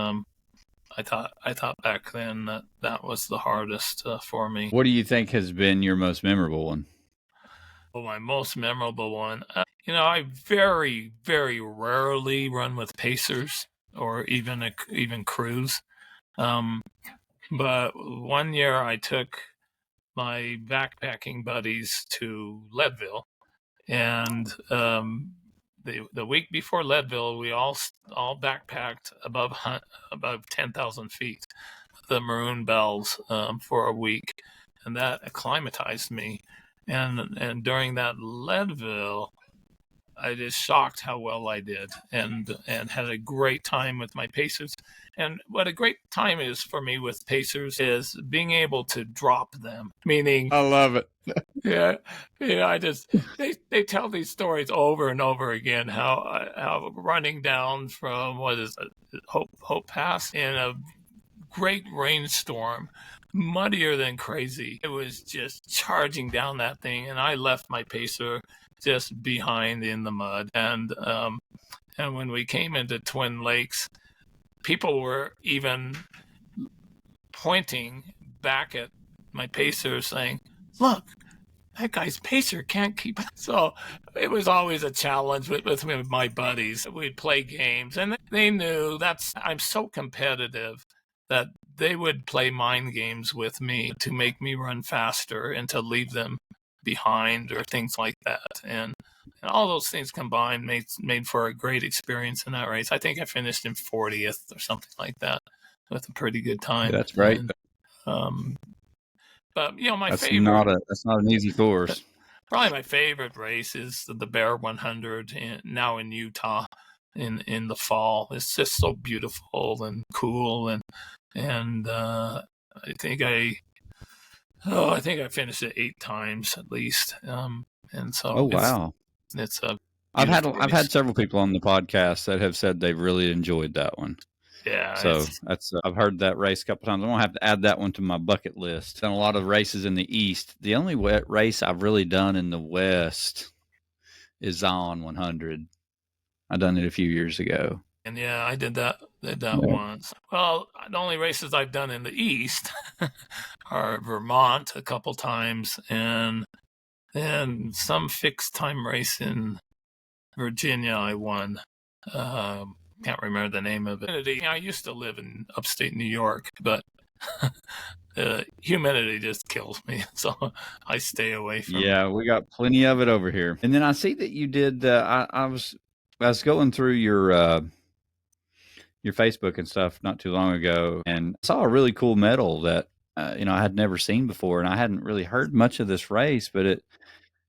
I thought back then that was the hardest for me. What do you think has been your most memorable one? Well, my most memorable one, I very, very rarely run with pacers or even crews. But one year I took my backpacking buddies to Leadville, and the week before Leadville, we all backpacked above 10,000 feet, the Maroon Bells, for a week, and that acclimatized me. And during that Leadville, I was shocked how well I did, and had a great time with my pacers. And what a great time is for me with pacers is being able to drop them. Meaning, I love it. yeah, I just they tell these stories over and over again. How running down from what is it, Hope Pass in a great rainstorm, muddier than crazy. It was just charging down that thing, and I left my pacer just behind in the mud. And when we came into Twin Lakes, people were even pointing back at my pacer, saying, "Look, that guy's pacer can't keep." So it was always a challenge with my buddies. We'd play games, and they knew I'm so competitive that they would play mind games with me to make me run faster and to leave them behind or things like that. And all those things combined made for a great experience in that race. I think I finished in 40th or something like that with a pretty good time. Yeah, that's great. And, but my that's favorite. That's not an easy course. Probably my favorite race is the Bear 100 now in Utah in the fall. It's just so beautiful and cool, and I think I finished it 8 times at least. And so wow, it's a. I've had several people on the podcast that have said they've really enjoyed that one. Yeah. So that's I've heard that race a couple times. I'm gonna have to add that one to my bucket list. Done a lot of races in the East. The only race I've really done in the West is Zion 100. I done it a few years ago. And yeah, I did that once. Well, the only races I've done in the East are Vermont a couple times, and some fixed time race in Virginia I won. Can't remember the name of it. I used to live in upstate New York, but humidity just kills me, so I stay away from it. Yeah, we got plenty of it over here. And then I see that you did. I was going through your Facebook and stuff not too long ago, and I saw a really cool medal that I had never seen before, and I hadn't really heard much of this race, but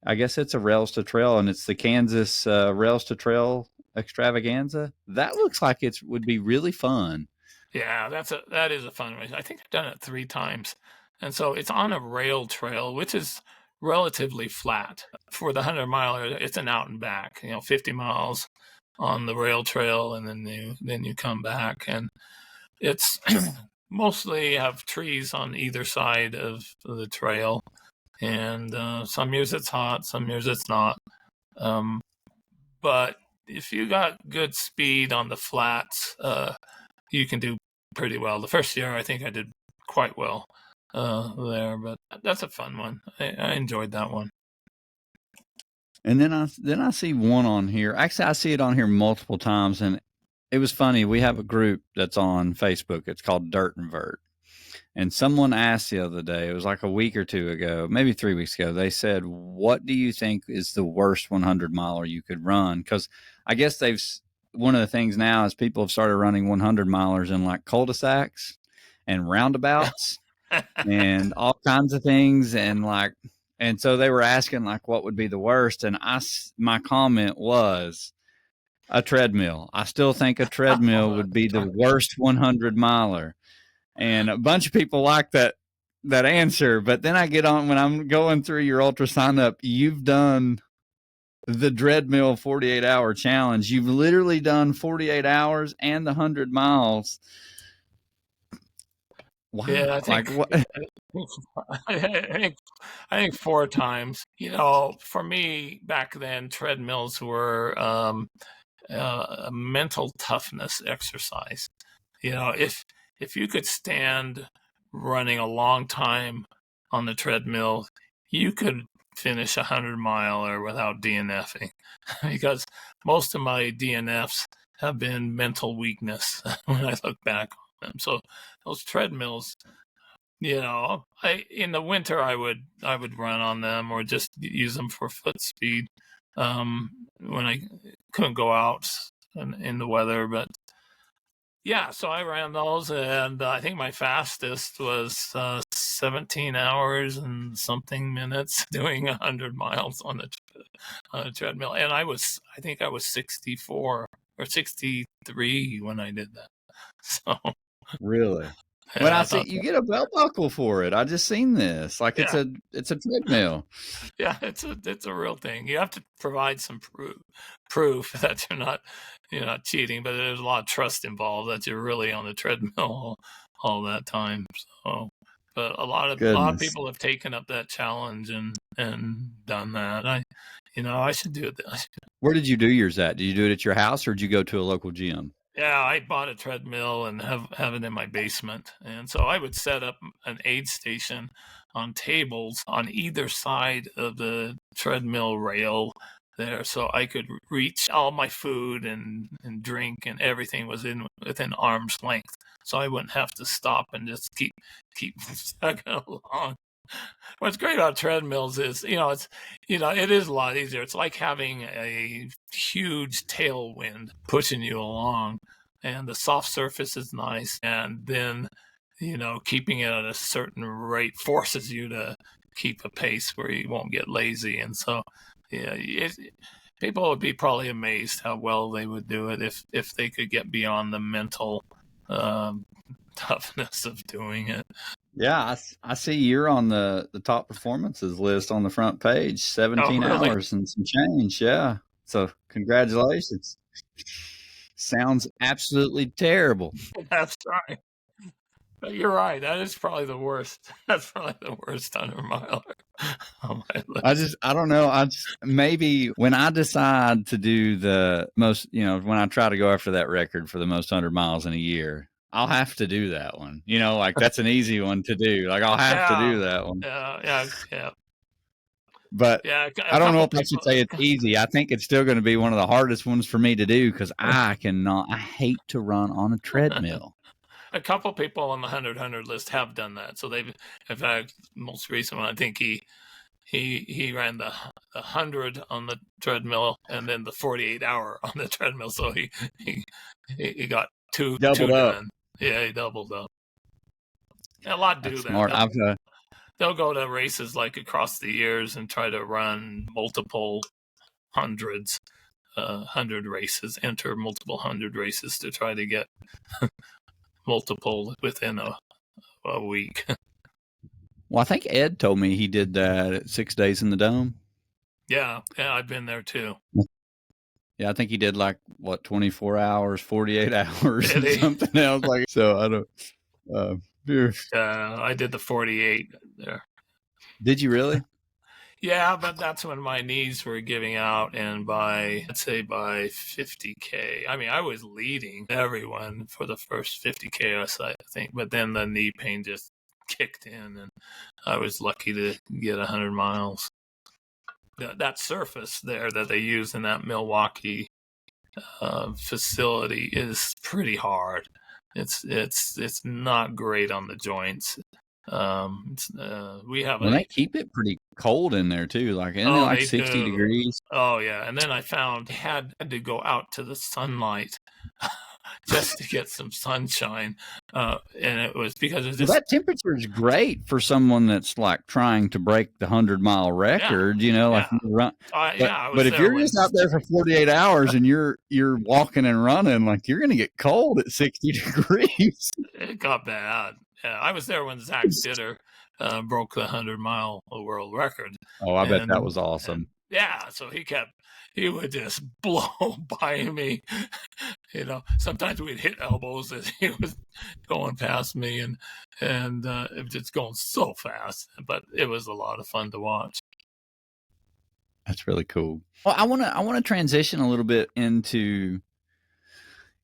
I guess it's a Rails to Trail, and it's the Kansas Rails to Trail Extravaganza. That looks like it would be really fun. Yeah, that is a fun race. I think I've done it 3 times. And so it's on a rail trail, which is relatively flat. For the 100-miler, it's an out and back, 50 miles on the rail trail, and then you come back. And it's mostly have trees on either side of the trail. And some years it's hot, some years it's not. But if you got good speed on the flats, you can do pretty well. The first year, I think I did quite well there, but that's a fun one. I enjoyed that one. And then I see one on here. Actually, I see it on here multiple times, and it was funny. We have a group that's on Facebook. It's called Dirt and Vert. And someone asked the other day, it was like a week or 2 ago, maybe 3 weeks ago, they said, what do you think is the worst 100-miler you could run? Because I guess one of the things now is people have started running 100-milers in like cul-de-sacs and roundabouts and all kinds of things. And so they were asking like, what would be the worst? And my comment was a treadmill. I still think a treadmill would be the worst 100-miler. And a bunch of people like that answer. But then I get on, when I'm going through your ultra sign up, you've done the Dreadmill 48-hour challenge. You've literally done 48 hours and the 100 miles. Wow. Yeah, I think 4 times. For me back then, treadmills were a mental toughness exercise. If you could stand running a long time on the treadmill, you could finish 100-miler without DNFing, because most of my DNFs have been mental weakness when I look back on them. So those treadmills in the winter I would run on them or just use them for foot speed when I couldn't go out in the weather. But yeah, so I ran those, and I think my fastest was 17 hours and something minutes doing 100 miles on a treadmill, and I think I was 64 or 63 when I did that. So Really? yeah, When I I see thought you get a belt buckle for it, I just seen this. Like it's yeah. a treadmill. Yeah, it's a real thing. You have to provide some proof that you're not cheating, but there's a lot of trust involved that you're really on the treadmill all that time. So, but a lot of Goodness. people have taken up that challenge and done that. I should do it. Where did you do yours at? Did you do it at your house or did you go to a local gym? Yeah, I bought a treadmill and have it in my basement. And so I would set up an aid station on tables on either side of the treadmill rail there, so I could reach all my food and drink, and everything was within arm's length. So I wouldn't have to stop and just keep chugging along. What's great about treadmills is, it is a lot easier. It's like having a huge tailwind pushing you along, and the soft surface is nice. And then, keeping it at a certain rate forces you to keep a pace where you won't get lazy. And so, yeah, people would be probably amazed how well they would do it if they could get beyond the mental toughness of doing it. Yeah, I see you're on the top performances list on the front page, 17 really? hours and some change. Yeah. So congratulations. Sounds absolutely terrible. That's right. But you're right. That is probably the worst. That's probably the worst 100-miler on my list. I don't know. Maybe when I decide to do the most, when I try to go after that record for the most 100 miles in a year, I'll have to do that one. Like that's an easy one to do. Like I'll have to do that one. Yeah. But yeah, I don't know if I should say it's easy. I think it's still going to be one of the hardest ones for me to do because I hate to run on a treadmill. A couple people on the 100 list have done that. So they've, in fact, most recent one, I think he ran the 100 on the treadmill and then the 48-hour on the treadmill. So he got two doubled up. Done. Yeah, he doubled up. A lot do That's that. Smart. They'll go to races like across the years and try to run multiple hundreds, 100 races, enter multiple 100 races to try to get multiple within a week. Well, I think Ed told me he did that at 6 Days in the Dome. Yeah, I've been there too. Yeah, I think he did 24 hours, 48 hours, and something else. So I don't. I did the 48 there. Did you really? Yeah, but that's when my knees were giving out, and let's say by 50K. I mean, I was leading everyone for the first 50K, I think, but then the knee pain just kicked in, and I was lucky to get 100 miles. That surface there that they use in that Milwaukee facility is pretty hard. It's not great on the joints. They keep it pretty cold in there too, like 60 degrees. Oh yeah, and then I found I had to go out to the sunlight just to get some sunshine, and it was because it's that temperature is great for someone that's trying to break the 100-mile record. Run. But if you're just out there for 48 hours and you're walking and running, you're going to get cold at 60 degrees. It got bad. Yeah, I was there when Zach Sitter broke the 100-mile world record. Oh, I bet that was awesome. Yeah, so he would just blow by me. Sometimes we'd hit elbows as he was going past me, and it was just going so fast. But it was a lot of fun to watch. That's really cool. Well, I want to transition a little bit into,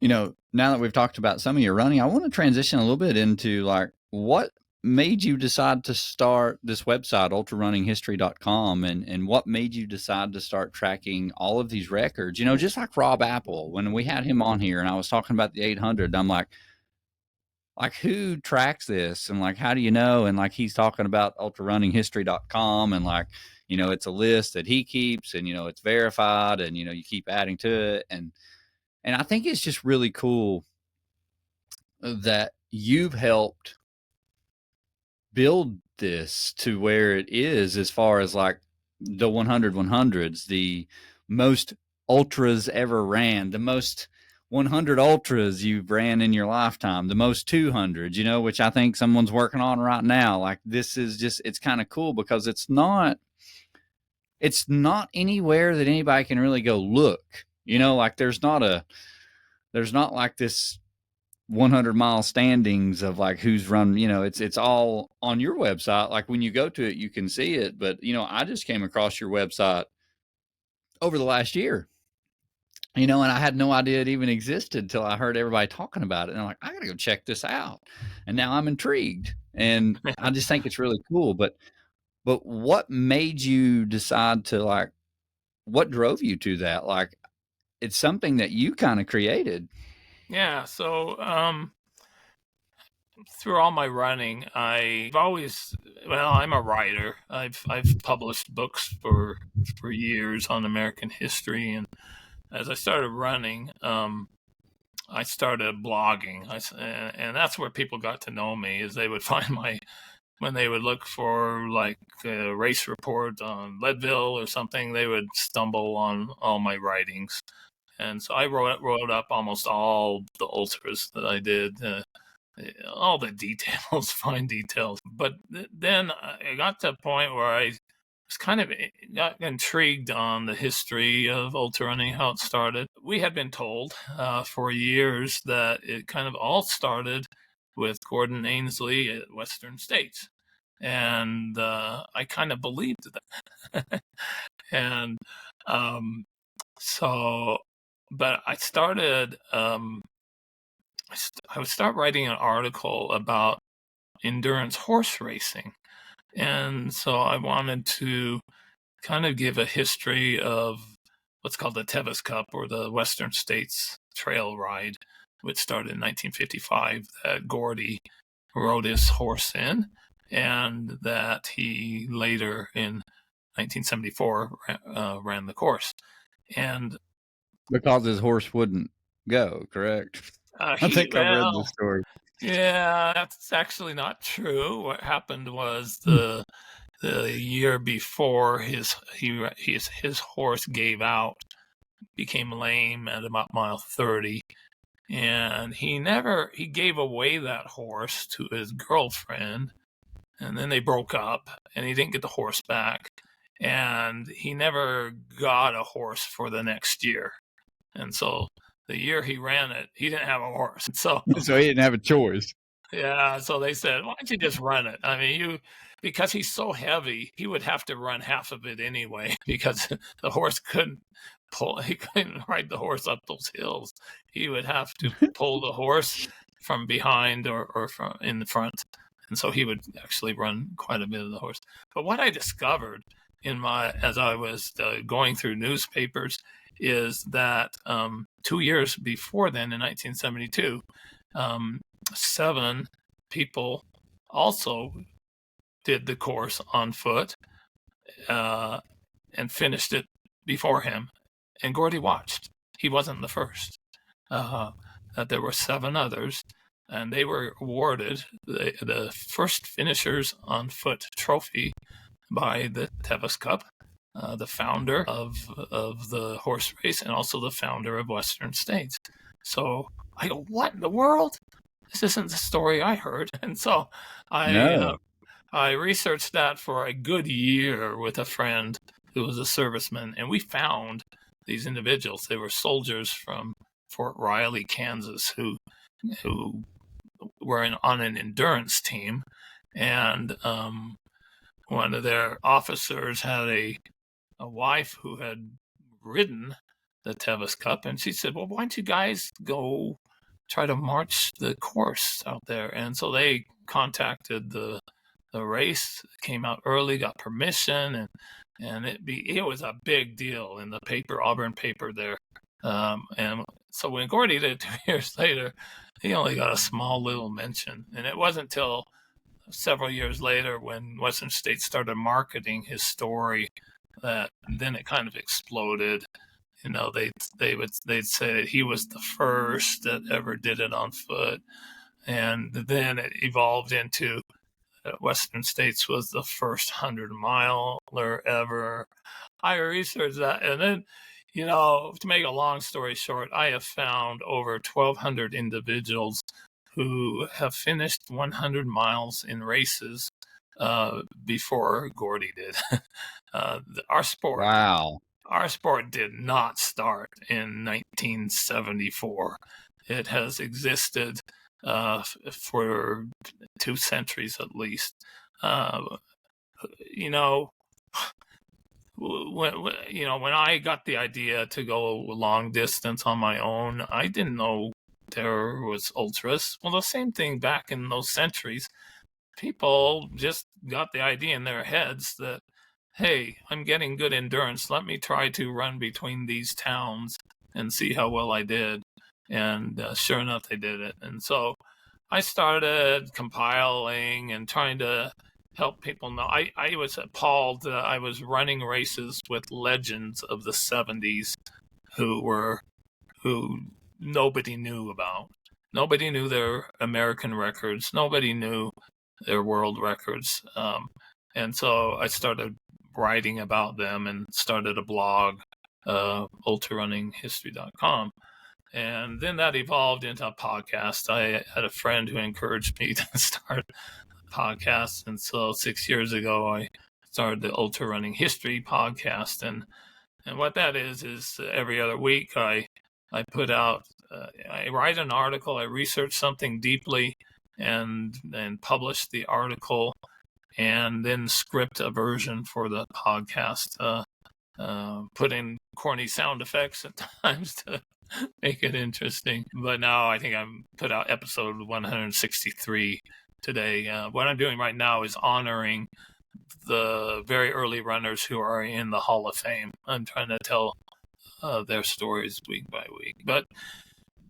now that we've talked about some of your running, I want to transition a little bit into what made you decide to start this website, ultrarunningshistory.com, and what made you decide to start tracking all of these records? Just like Rob Apple, when we had him on here and I was talking about the 800, I'm like, like who tracks this, and like how do you know? And like he's talking about ultrarunninghistory.com, and like, you know, it's a list that he keeps, and you know, it's verified, and you know, you keep adding to it, and I think it's just really cool that you've helped build this to where it is, as far as like the 100/100s, the most ultras ever ran, the most 100 ultras you've ran in your lifetime, the most 200s, you know, which I think someone's working on right now. Like this is just, it's kind of cool because it's not anywhere that anybody can really go look, you know, like there's not like this 100-mile standings of like who's run, you know, it's all on your website. Like when you go to it, you can see it. But, you know, I just came across your website over the last year, you know, and I had no idea it even existed until I heard everybody talking about it. And I'm like, I got to go check this out. And now I'm intrigued. And I just think it's really cool. But what made you decide to, like, what drove you to that? Like, it's something that you kind of created. Yeah. So, through all my running, I've always, well, I'm a writer. I've published books for years on American history, and as I started running, I started blogging. And that's where people got to know me, is they would find when they would look for like a race report on Leadville or something, they would stumble on all my writings. And so I wrote up almost all the ultras that I did, all the details, fine details. But then I got to a point where I was kind of got intrigued on the history of ultra running, how it started. We had been told for years that it kind of all started with Gordon Ainsley at Western States. And I kind of believed that. And so, but I started, I would start writing an article about endurance horse racing. And so I wanted to kind of give a history of what's called the Tevis Cup, or the Western States Trail Ride, which started in 1955, that Gordy rode his horse in, and that he later in 1974 ran the course. And Because his horse wouldn't go, correct? I think I read the story. Yeah, that's actually not true. What happened was the year before his horse gave out, became lame at about mile 30, and he gave away that horse to his girlfriend, and then they broke up, and he didn't get the horse back, and he never got a horse for the next year. And so the year he ran it, he didn't have a horse. So he didn't have a choice. Yeah, so they said, why don't you just run it? I mean, because he's so heavy, he would have to run half of it anyway, because the horse he couldn't ride the horse up those hills. He would have to pull the horse from behind or from in the front. And so he would actually run quite a bit of the horse. But what I discovered as I was going through newspapers, is that 2 years before then, in 1972, 7 people also did the course on foot and finished it before him. And Gordy watched. He wasn't the first. That there were 7 others, and they were awarded the first finishers on foot trophy by the Tevis Cup, the founder of the horse race, and also the founder of Western States. So I go, what in the world? This isn't the story I heard. And so I researched that for a good year with a friend who was a serviceman, and we found these individuals. They were soldiers from Fort Riley, Kansas, who were on an endurance team, and one of their officers had a wife who had ridden the Tevis Cup, and she said, well, why don't you guys go try to march the course out there? And so they contacted the race, came out early, got permission, and it was a big deal in the paper, Auburn paper there. And so when Gordy did it 2 years later, he only got a small little mention. And it wasn't until several years later when Western States started marketing his story that then it kind of exploded. You know, they'd say that he was the first that ever did it on foot. And then it evolved into Western States was the first 100-miler ever. I researched that. And then, you know, to make a long story short, I have found over 1,200 individuals who have finished 100 miles in races before Gordy did. Our sport. Wow. Our sport did not start in 1974. It has existed for 2 centuries at least. You know, when I got the idea to go long distance on my own, I didn't know there was ultras. Well, the same thing back in those centuries. People just got the idea in their heads that, hey, I'm getting good endurance. Let me try to run between these towns and see how well I did. And sure enough, they did it. And so I started compiling and trying to help people know. I was appalled that I was running races with legends of the 70s who nobody knew about. Nobody knew their American records. Nobody knew their world records. And so I started writing about them and started a blog, ultrarunninghistory.com. And then that evolved into a podcast. I had a friend who encouraged me to start a podcast. And so 6 years ago, I started the Ultra Running History podcast. And what that is every other week I put out, I write an article, I research something deeply and publish the article and then script a version for the podcast, put in corny sound effects at times to make it interesting. But now I think I'm put out episode 163 today. What I'm doing right now is honoring the very early runners who are in the Hall of Fame. I'm trying to tell their stories week by week. But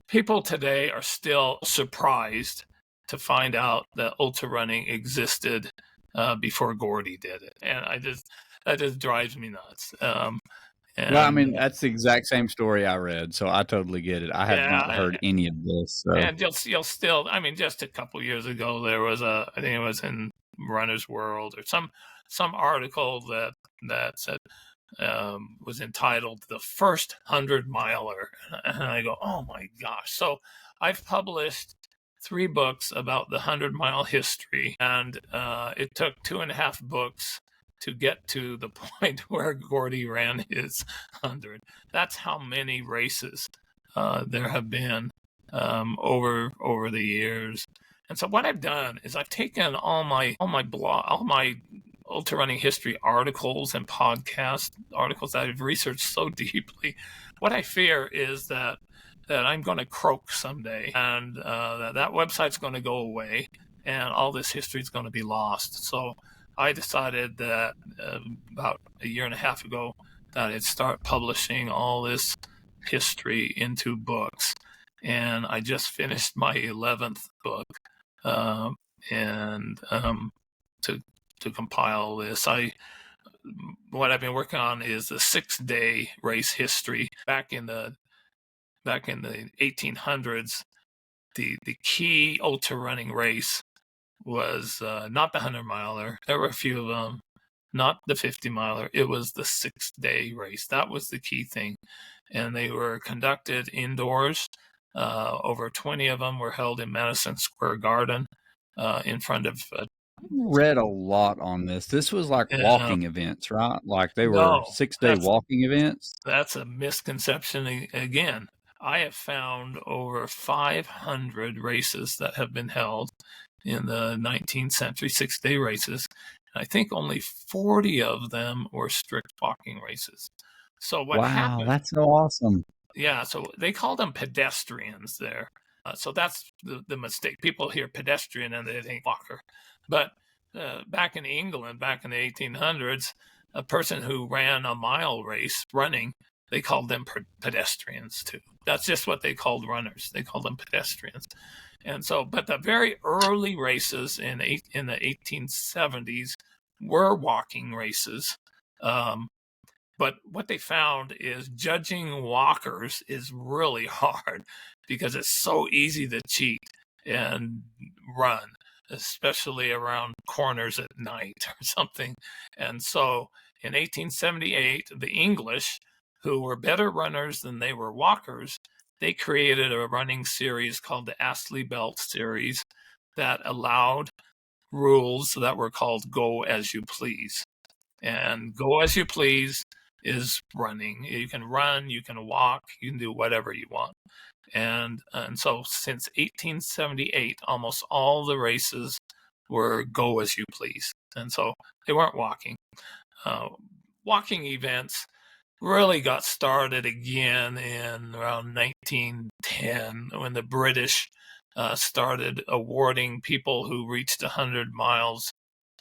people today are still surprised to find out that ultra running existed before Gordy did it. And that just drives me nuts. Well, I mean, that's the exact same story I read, so I totally get it. I have not heard any of this. So. And you'll still, I mean, just a couple years ago, there was I think it was in Runner's World or some article that said, was entitled "The First 100-Miler," and I go, oh my gosh! So I've published 3 books about the 100-mile history, and it took 2.5 books to get to the point where Gordy ran his 100. That's how many races there have been over the years. And so what I've done is I've taken all my ultra running history articles and podcast articles that I've researched so deeply. What I fear is that I'm going to croak someday, and that website's going to go away, and all this history is going to be lost. So I decided that about 1.5 years ago that I'd start publishing all this history into books. And I just finished my 11th book, and to compile this, what I've been working on is the 6-day race history. Back in the 1800s, the key ultra running race was not the 100-miler. There were a few of them, not the 50-miler. It was the 6-day race. That was the key thing. And they were conducted indoors. Over 20 of them were held in Madison Square Garden in front of... read a lot on this. This was like walking events, right? Like they were 6-day walking events? That's a misconception again. I have found over 500 races that have been held in the 19th century, 6-day races. I think only 40 of them were strict walking races. So what happened? Wow, that's so awesome. Yeah, so they call them pedestrians there. So that's the mistake. People hear pedestrian and they think walker. But back in England, back in the 1800s, a person who ran a mile race running they called them pedestrians too. That's just what they called runners. They called them pedestrians. And so, but the very early races in the 1870s were walking races. But what they found is judging walkers is really hard because it's so easy to cheat and run, especially around corners at night or something. And so in 1878, the English, who were better runners than they were walkers, they created a running series called the Astley Belt Series that allowed rules that were called Go As You Please. And Go As You Please is running. You can run, you can walk, you can do whatever you want. And so since 1878, almost all the races were Go As You Please. And so they weren't walking. Walking events really got started again in around 1910 when the British started awarding people who reached 100 miles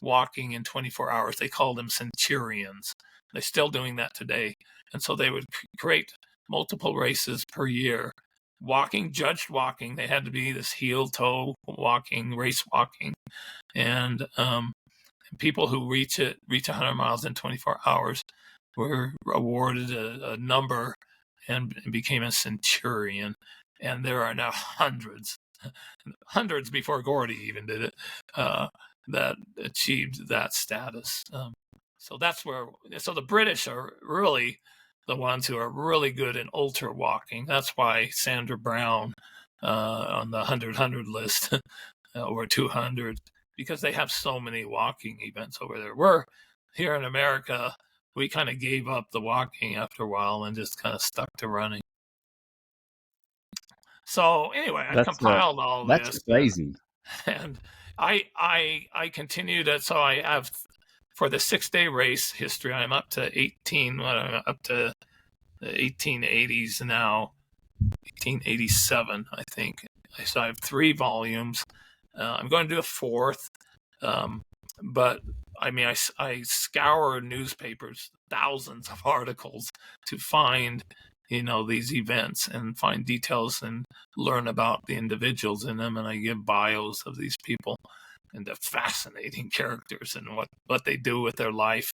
walking in 24 hours. They called them centurions. They're still doing that today. And so they would create multiple races per year. Walking, judged walking, they had to be this heel-toe walking, race walking. And people who reach 100 miles in 24 hours were awarded a number and became a centurion. And there are now hundreds before Gordy even did it, that achieved that status. So the British are really the ones who are really good in ultra walking. That's why Sandra Brown on the 100 list or 200, because they have so many walking events over there. We're here in America, we kind of gave up the walking after a while and just kind of stuck to running. So anyway, I compiled all this. That's crazy. And I continued it. So I have, for the 6-day race history, I'm up to 1880s now, 1887, I think. So I have 3 volumes. I'm going to do a 4th. But I mean, I scour newspapers, thousands of articles to find, these events and find details and learn about the individuals in them. And I give bios of these people, and they're fascinating characters and what they do with their life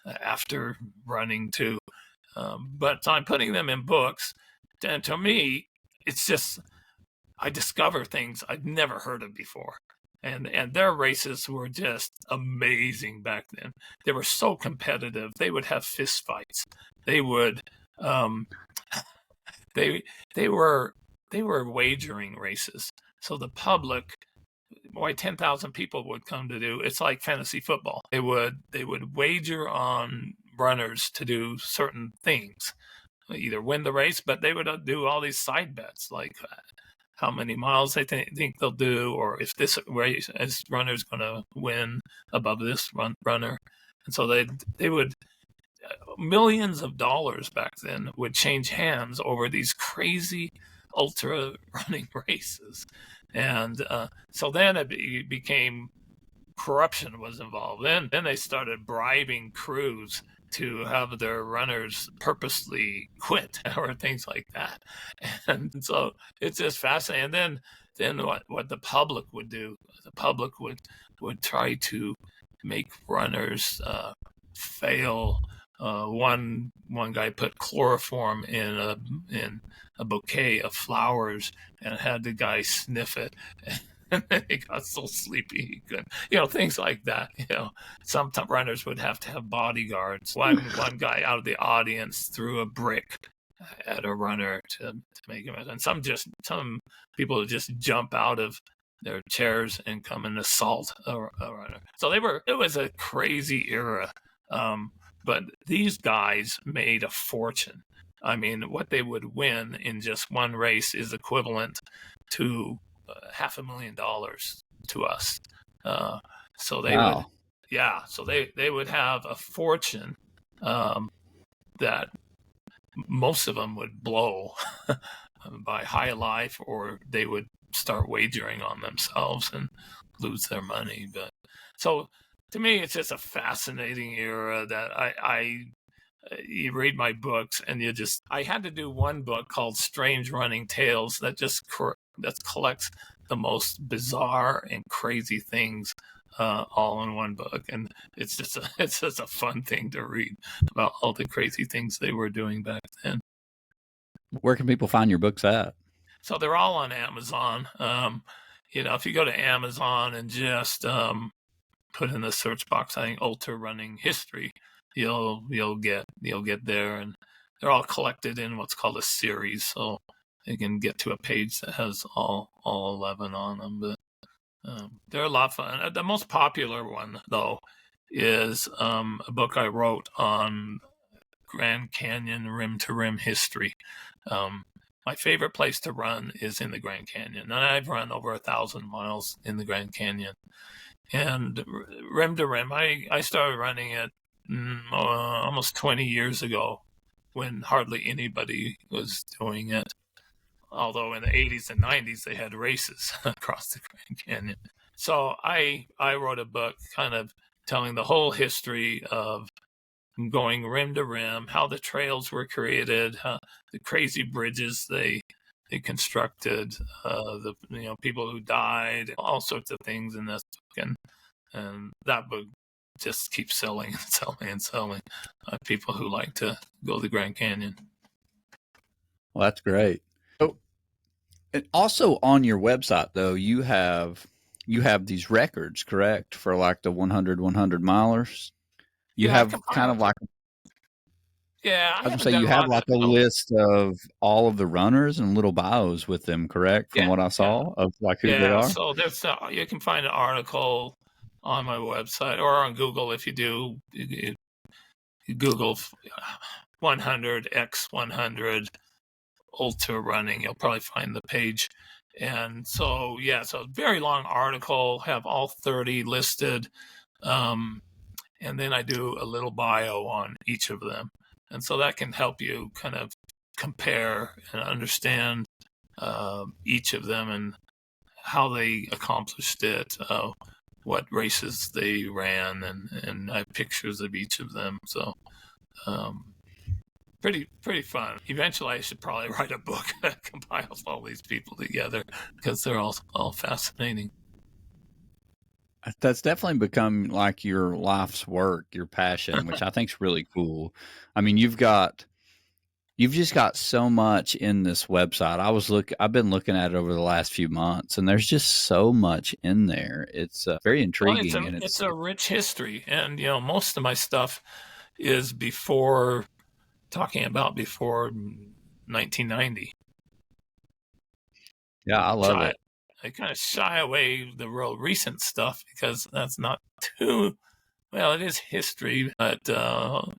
after running too. But I'm putting them in books. And to me, it's just, I discover things I'd never heard of before. And their races were just amazing back then. They were so competitive. They would have fist fights. They would, they were wagering races. So the public, 10,000 people would come to do. It's like fantasy football. They would wager on runners to do certain things, either win the race, but they would do all these side bets like how many miles they think they'll do, or if this race runner's going to win above this runner. And so they would, millions of dollars back then would change hands over these crazy ultra running races. And so then it became, corruption was involved. Then they started bribing crews to have their runners purposely quit or things like that. And so it's just fascinating. And then what the public would do, the public would try to make runners fail. One guy put chloroform in a bouquet of flowers and had the guy sniff it. And then he got so sleepy he couldn't, things like that. Some runners would have to have bodyguards. One guy out of the audience threw a brick at a runner to make him. And some people would just jump out of their chairs and come and assault a runner. So it was a crazy era. But these guys made a fortune. I mean, what they would win in just one race is equivalent to $500,000 to us. So they would, so they would have a fortune that most of them would blow by high life, or they would start wagering on themselves and lose their money. But so to me, it's just a fascinating era that you read my books and I had to do one book called Strange Running Tales that that collects the most bizarre and crazy things all in one book. And it's just a fun thing to read about all the crazy things they were doing back then. Where can people find your books at? So they're all on Amazon. If you go to Amazon and just put in the search box, I think Ultra Running History, you'll get there, and they're all collected in what's called a series. So you can get to a page that has all 11 on them. But they're a lot of fun. The most popular one, though, is a book I wrote on Grand Canyon rim to rim history. My favorite place to run is in the Grand Canyon, and I've run over 1,000 miles in the Grand Canyon. And rim to rim, I started running it almost 20 years ago, when hardly anybody was doing it. Although in the 80s and 90s they had races across the Grand Canyon. So I wrote a book kind of telling the whole history of going rim to rim, how the trails were created, the crazy bridges they constructed, the people who died, all sorts of things in this book, and that book just keeps selling and selling and selling. People who like to go to the Grand Canyon. Well, that's great. So, and also on your website, though, you have these records, correct, for like the 100 milers. You have kind of like, I was gonna say, you have like a list of all of the runners and little bios with them, correct? From what I saw of like who they are. So there's you can find an article on my website or on Google. If you Google 100x100 ultra running, you'll probably find the page. And so so a very long article, have all 30 listed. And then I do a little bio on each of them. And so that can help you kind of compare and understand each of them and how they accomplished it, what races they ran, and I have pictures of each of them. So pretty fun. Eventually I should probably write a book that compiles all these people together, because they're all fascinating. That's definitely become like your life's work, your passion, which I think is really cool. I mean, you've just got so much in this website. I've been looking at it over the last few months, and there's just so much in there. It's very intriguing. Well, it's a rich history, and most of my stuff is before 1990. Yeah, I love it. I kind of shy away the real recent stuff because that's not too well. It is history, but all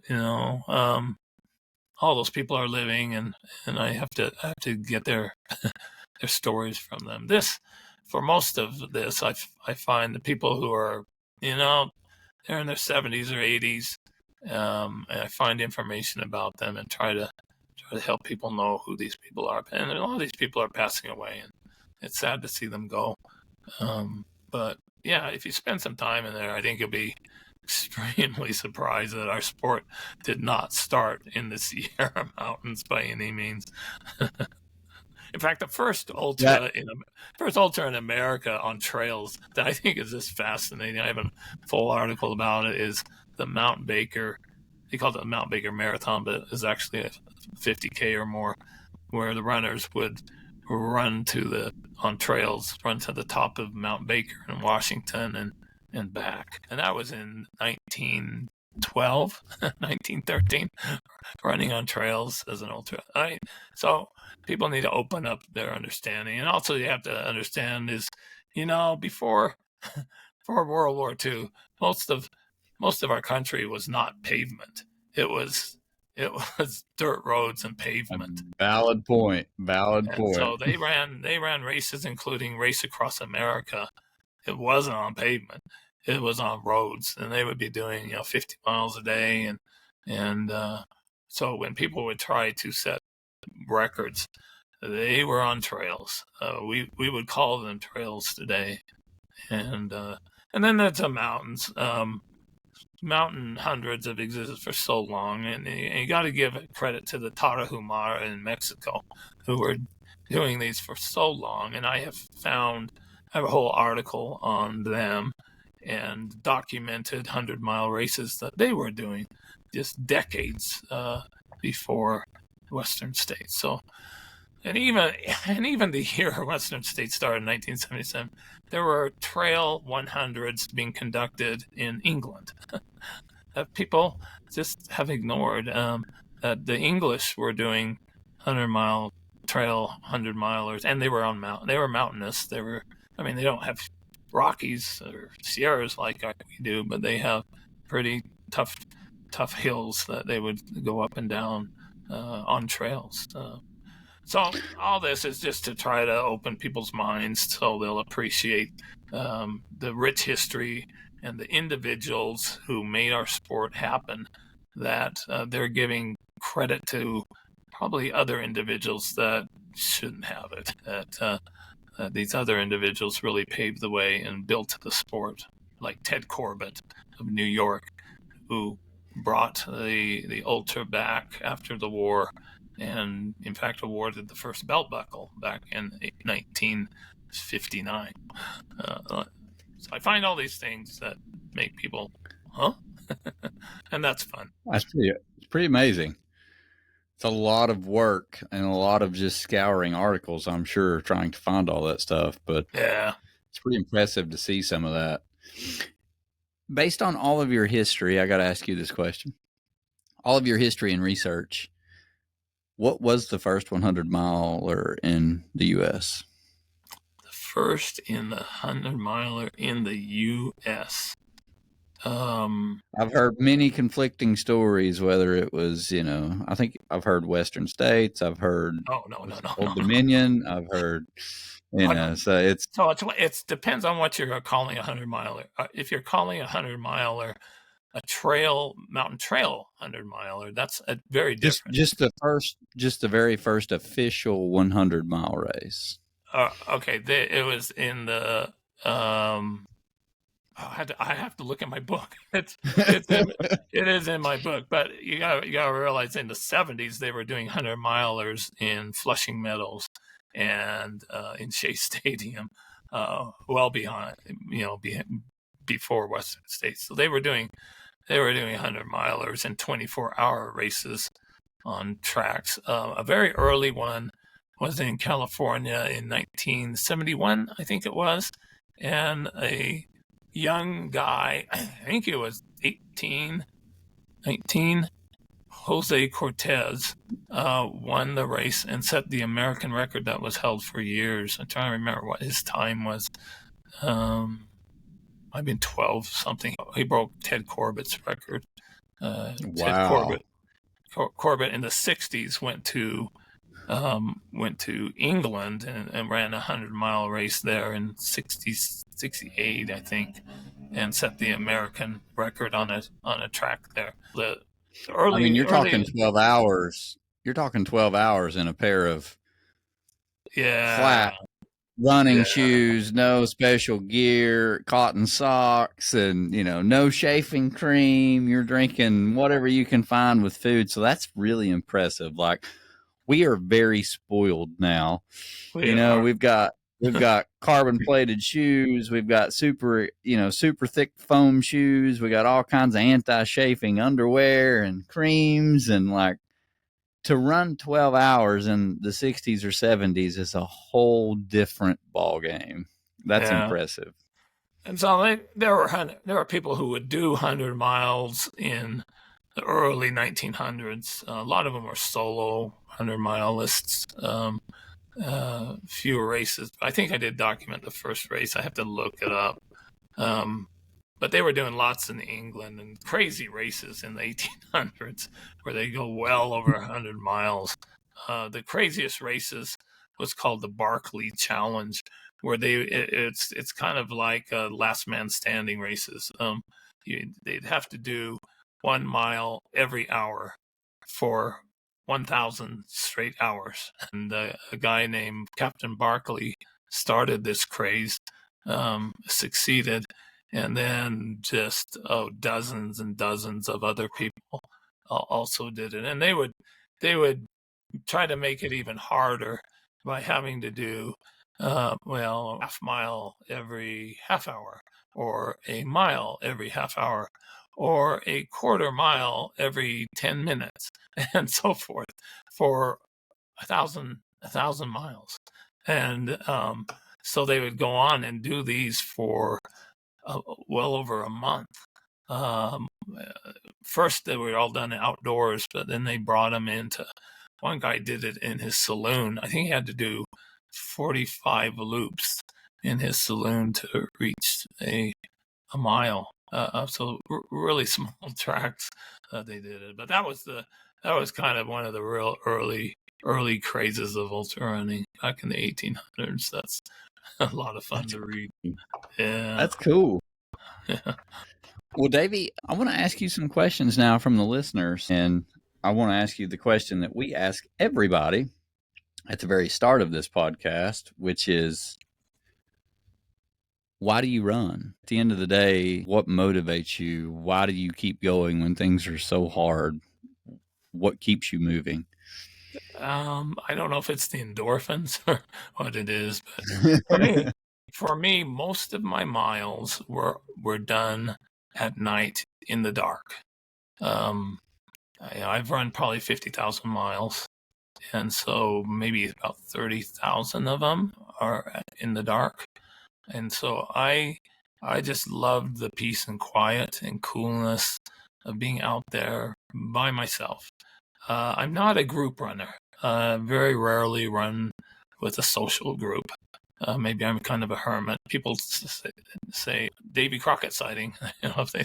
those people are living, and I have to get their stories from them. For most of this, I find the people who are they're in their 70s or 80s, and I find information about them and try to help people know who these people are. And a lot of these people are passing away, and it's sad to see them go. But if you spend some time in there, I think you'll be extremely surprised that our sport did not start in the Sierra Mountains by any means. In fact, the first ultra in America on trails that I think is just fascinating, I have a full article about it, is the Mount Baker. They call it the Mount Baker Marathon, but it's actually a 50K or more, where the runners would run on trails, run to the top of Mount Baker in Washington and back. And that was in 1912, 1913, running on trails as an ultra. So people need to open up their understanding. And also you have to understand is, before World War II, most of our country was not pavement. It was dirt roads and pavement. Valid point. So they ran races, including Race Across America. It wasn't on pavement. It was on roads, and they would be doing 50 miles a day, and so when people would try to set records, they were on trails. We would call them trails today, and then there's the mountains. mountain hundreds have existed for so long, and you got to give credit to the Tarahumara in Mexico, who were doing these for so long. And I have a whole article on them and documented 100-mile races that they were doing just decades before Western states. So, and even the year Western states started in 1977, there were trail 100s being conducted in England that people just have ignored. That the English were doing 100-mile trail 100-milers, and they were on mountain. They were mountainous. They don't have Rockies or Sierras like we do, but they have pretty tough hills that they would go up and down on trails. So all this is just to try to open people's minds so they'll appreciate the rich history and the individuals who made our sport happen, that they're giving credit to probably other individuals that shouldn't have it, that these other individuals really paved the way and built the sport, like Ted Corbett of New York, who brought the ultra back after the war, and in fact awarded the first belt buckle back in 1959. So I find all these things that make people, huh? And that's fun. It's pretty amazing. It's a lot of work and a lot of just scouring articles, I'm sure, trying to find all that stuff. But yeah, it's pretty impressive to see some of that. Based on all of your history, I got to ask you this question. All of your history and research, what was the first 100-miler in the U.S.? The first in the 100-miler in the U.S. I've heard many conflicting stories, whether it was, I think I've heard Western States, I've heard Old Dominion, I've heard, so it depends on what you're calling a 100-miler. If you're calling a 100-miler a mountain trail 100-miler, that's a very different. Just the very first official 100-mile race. Okay, it was in the I have to look at my book. It is in my book, but you gotta realize in the 70s they were doing 100-milers in Flushing Meadows and in Shea Stadium, well behind, before Western States. So they were doing 100-milers and 24-hour races on tracks. A very early one was in California in 1971, I think it was, and a young guy, I think he was 18, 19, Jose Cortez, won the race and set the American record that was held for years. I'm trying to remember what his time was. I've been 12 something. He broke Ted Corbett's record. Wow. Ted Corbett in the 60s went to England and ran a 100-mile race there in 68, I think, and set the American record on a track there. You're talking 12 hours. You're talking 12 hours in a pair of flat running shoes, no special gear, cotton socks, and no shaving cream. You're drinking whatever you can find with food. So that's really impressive. Like, we are very spoiled now. We've got carbon plated shoes. We've got super thick foam shoes. We got all kinds of anti-chafing underwear and creams, and like, to run 12 hours in the 60s or 70s is a whole different ball game. That's impressive. And so there were people who would do 100 miles in the early 1900s. A lot of them were solo 100-mileists. Fewer races. I think I did document the first race. I have to look it up. But they were doing lots in England and crazy races in the 1800s where they go well over 100 miles. The craziest races was called the Barclay Challenge, where it's kind of like last man standing races. They'd have to do 1 mile every hour for 1,000 straight hours. And a guy named Captain Barclay started this craze, succeeded, and then just dozens and dozens of other people also did it, and they would try to make it even harder by having to do a half mile every half hour, or a mile every half hour, or a quarter mile every 10 minutes, and so forth, for a thousand miles. And so they would go on and do these for well over a month. First, they were all done outdoors, but then they brought them into. One guy did it in his saloon. I think he had to do 45 loops in his saloon to reach a mile. So really small tracks they did it. But that was kind of one of the real early crazes of ultra running back in the 1800s. That's a lot of fun to read. Yeah, that's cool. Well, Davy, I want to ask you some questions now from the listeners, and I want to ask you the question that we ask everybody at the very start of this podcast, which is, why do you run? At the end of the day, what motivates you? Why do you keep going when things are so hard? What keeps you moving? I don't know if it's the endorphins or what it is, but for me, most of my miles were done at night in the dark. I've run probably 50,000 miles, and so maybe about 30,000 of them are in the dark. And so I just loved the peace and quiet and coolness of being out there by myself. I'm not a group runner. Very rarely run with a social group. Maybe I'm kind of a hermit. People say Davy Crockett sighting. If they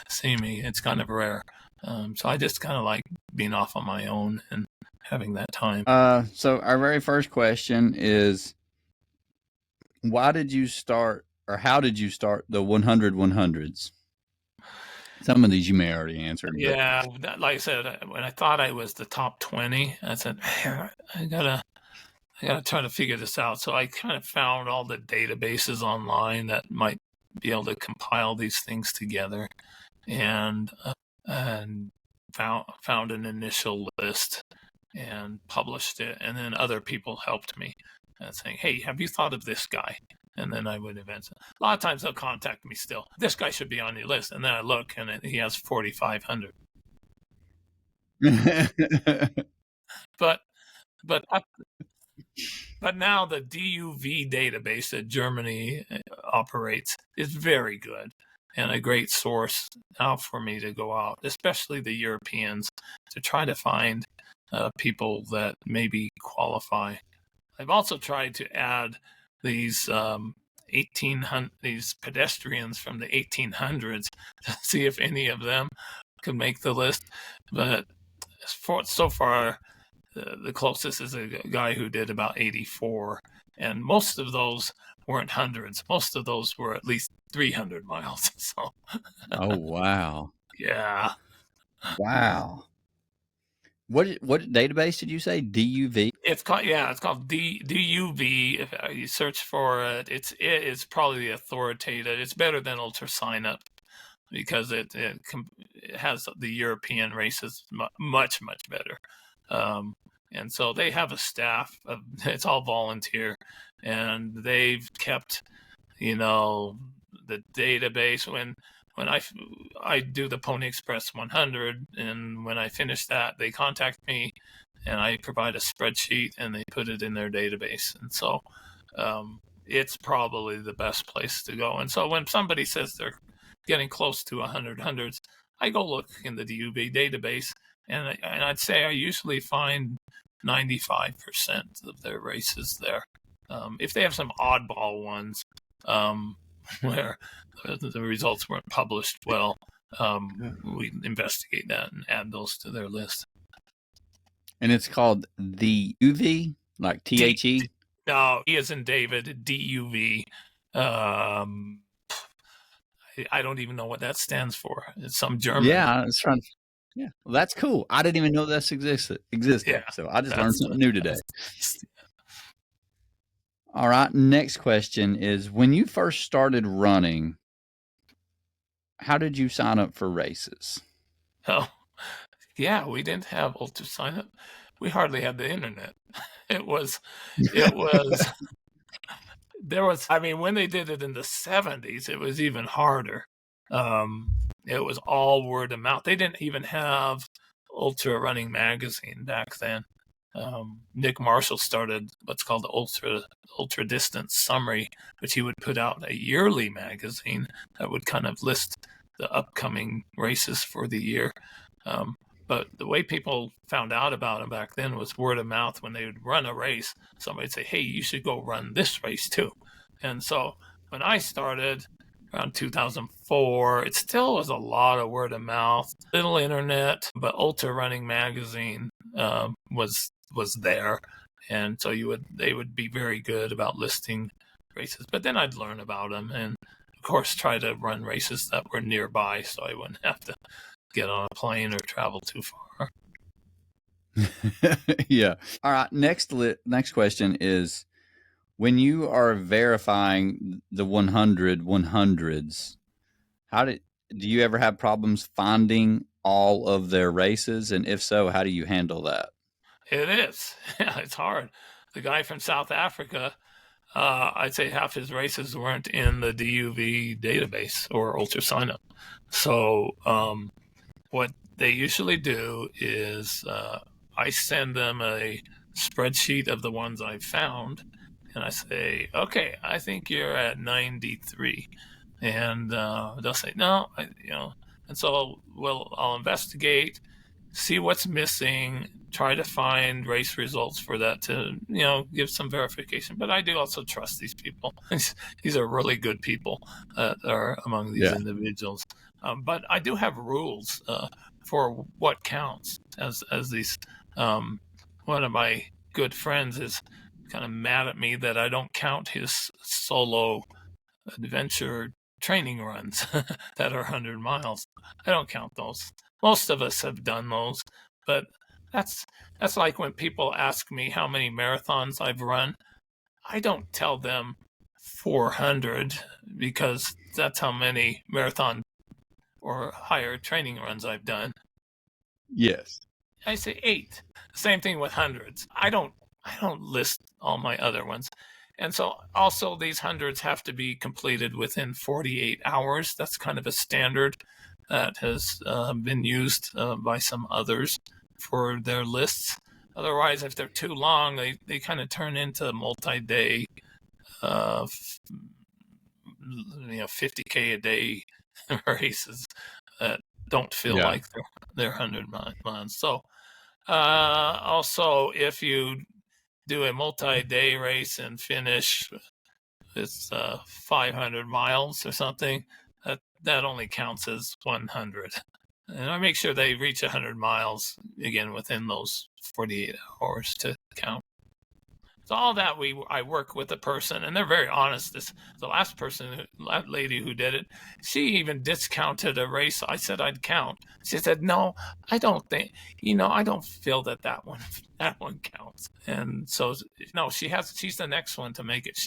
see me, it's kind of rare. So I just kind of like being off on my own and having that time. So our very first question is, why did you start, or how did you start the 100 100s? Some of these you may already answer. Yeah, like I said, when I thought I was the top 20, I said, I gotta try to figure this out. So I kind of found all the databases online that might be able to compile these things together, and found an initial list and published it. And then other people helped me, saying, "Hey, have you thought of this guy?" And then I would eventually. A lot of times they'll contact me still. This guy should be on your list, and then I look, and he has 4,500. But now the DUV database that Germany operates is very good and a great source now for me to go out, especially the Europeans, to try to find people that maybe qualify. I've also tried to add these these pedestrians from the 1800s to see if any of them could make the list, but so far the closest is a guy who did about 84, and most of those weren't hundreds. Most of those were at least 300 miles. So. Oh, wow. Yeah. Wow. What database did you say? DUV? It's called DUV. If you search for it, it's probably the authoritative. It's better than Ultra Sign Up because it has the European races much better. And so they have a staff. It's all volunteer, and they've kept, the database. When I do the Pony Express 100, and when I finish that, they contact me, and I provide a spreadsheet, and they put it in their database. And so it's probably the best place to go. And so when somebody says they're getting close to 100 hundreds, I go look in the DUV database, and I'd say I usually find 95% of their races there. If they have some oddball ones where the results weren't published well, we investigate that and add those to their list. And it's called the UV, like THE? No, E as in David, DUV. I don't even know what that stands for. It's some German. Yeah, it's trying. Yeah, well, that's cool. I didn't even know this existed. Yeah, so I just learned something new today. All right, next question is, when you first started running, how did you sign up for races? Oh, yeah, we didn't have ultra sign up. We hardly had the internet. It was, I mean, when they did it in the 70s, it was even harder. It was all word of mouth. They didn't even have Ultra Running Magazine back then. Nick Marshall started what's called the Ultra Distance Summary, which he would put out a yearly magazine that would kind of list the upcoming races for the year. But the way people found out about him back then was word of mouth. When they would run a race, somebody would say, "Hey, you should go run this race too." And so when I started around 2004, it still was a lot of word of mouth, little internet, but Ultra Running Magazine was there, and so they would be very good about listing races. But then I'd learn about them, and of course try to run races that were nearby, so I wouldn't have to get on a plane or travel too far. Yeah. All right. Next question is, when you are verifying the 100s, do you ever have problems finding all of their races? And if so, how do you handle that? It is. Yeah, it's hard. The guy from South Africa, I'd say half his races weren't in the DUV database or Ultra Sign Up. So what they usually do is I send them a spreadsheet of the ones I've found, and I say, okay, I think you're at 93. And they'll say, no, and so I'll investigate, see what's missing, try to find race results for that to, give some verification. But I do also trust these people. These are really good people that are among these individuals. But I do have rules for what counts as these. One of my good friends is kind of mad at me that I don't count his solo adventure training runs that are 100 miles. I don't count those. Most of us have done those, but that's like when people ask me how many marathons I've run. I don't tell them 400 because that's how many marathon or higher training runs I've done. Yes. I say 8. Same thing with hundreds. I don't list all my other ones. And so also these hundreds have to be completed within 48 hours. That's kind of a standard that has been used by some others for their lists. Otherwise, if they're too long, they kind of turn into multi-day, 50K a day races that don't feel like they're 100 miles. So also, if you do a multi-day race and finish it's 500 miles or something, that only counts as 100. And I make sure they reach 100 miles again within those 48 hours to count. So all that I work with a person, and they're very honest. The last lady who did it, she even discounted a race I said I'd count. She said, "No, I don't think. I don't feel that one counts." And so no, she's the next one to make it.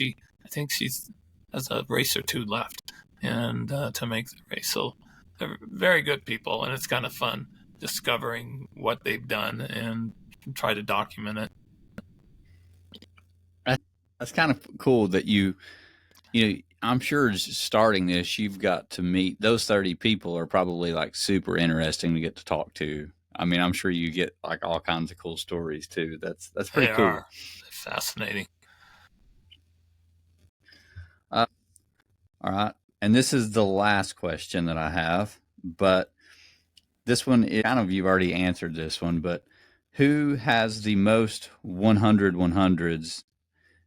I think she's has a race or two left, and to make the race. So they're very good people, and it's kind of fun discovering what they've done and try to document it. That's kind of cool that I'm sure starting this, you've got to meet those 30 people are probably like super interesting to get to talk to. I mean, I'm sure you get like all kinds of cool stories too. That's pretty cool. They're fascinating. All right. And this is the last question that I have, but this one is kind of, you've already answered this one, but who has the most 100s?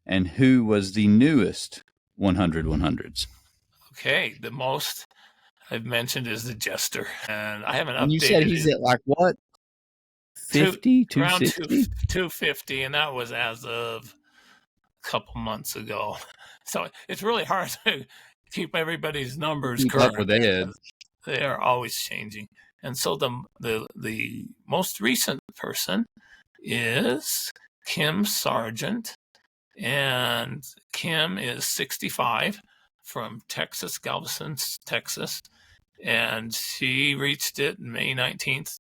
And who was the newest 100s? Okay, the most I've mentioned is the Jester, and I haven't updated. You said he's at like what? 50, around 260? 250, and that was as of a couple months ago. So it's really hard to keep everybody's numbers current. Up with Ed. They are always changing, and so the most recent person is Kim Sargent. And Kim is 65 from Texas, Galveston, Texas. and she reached it May 19th,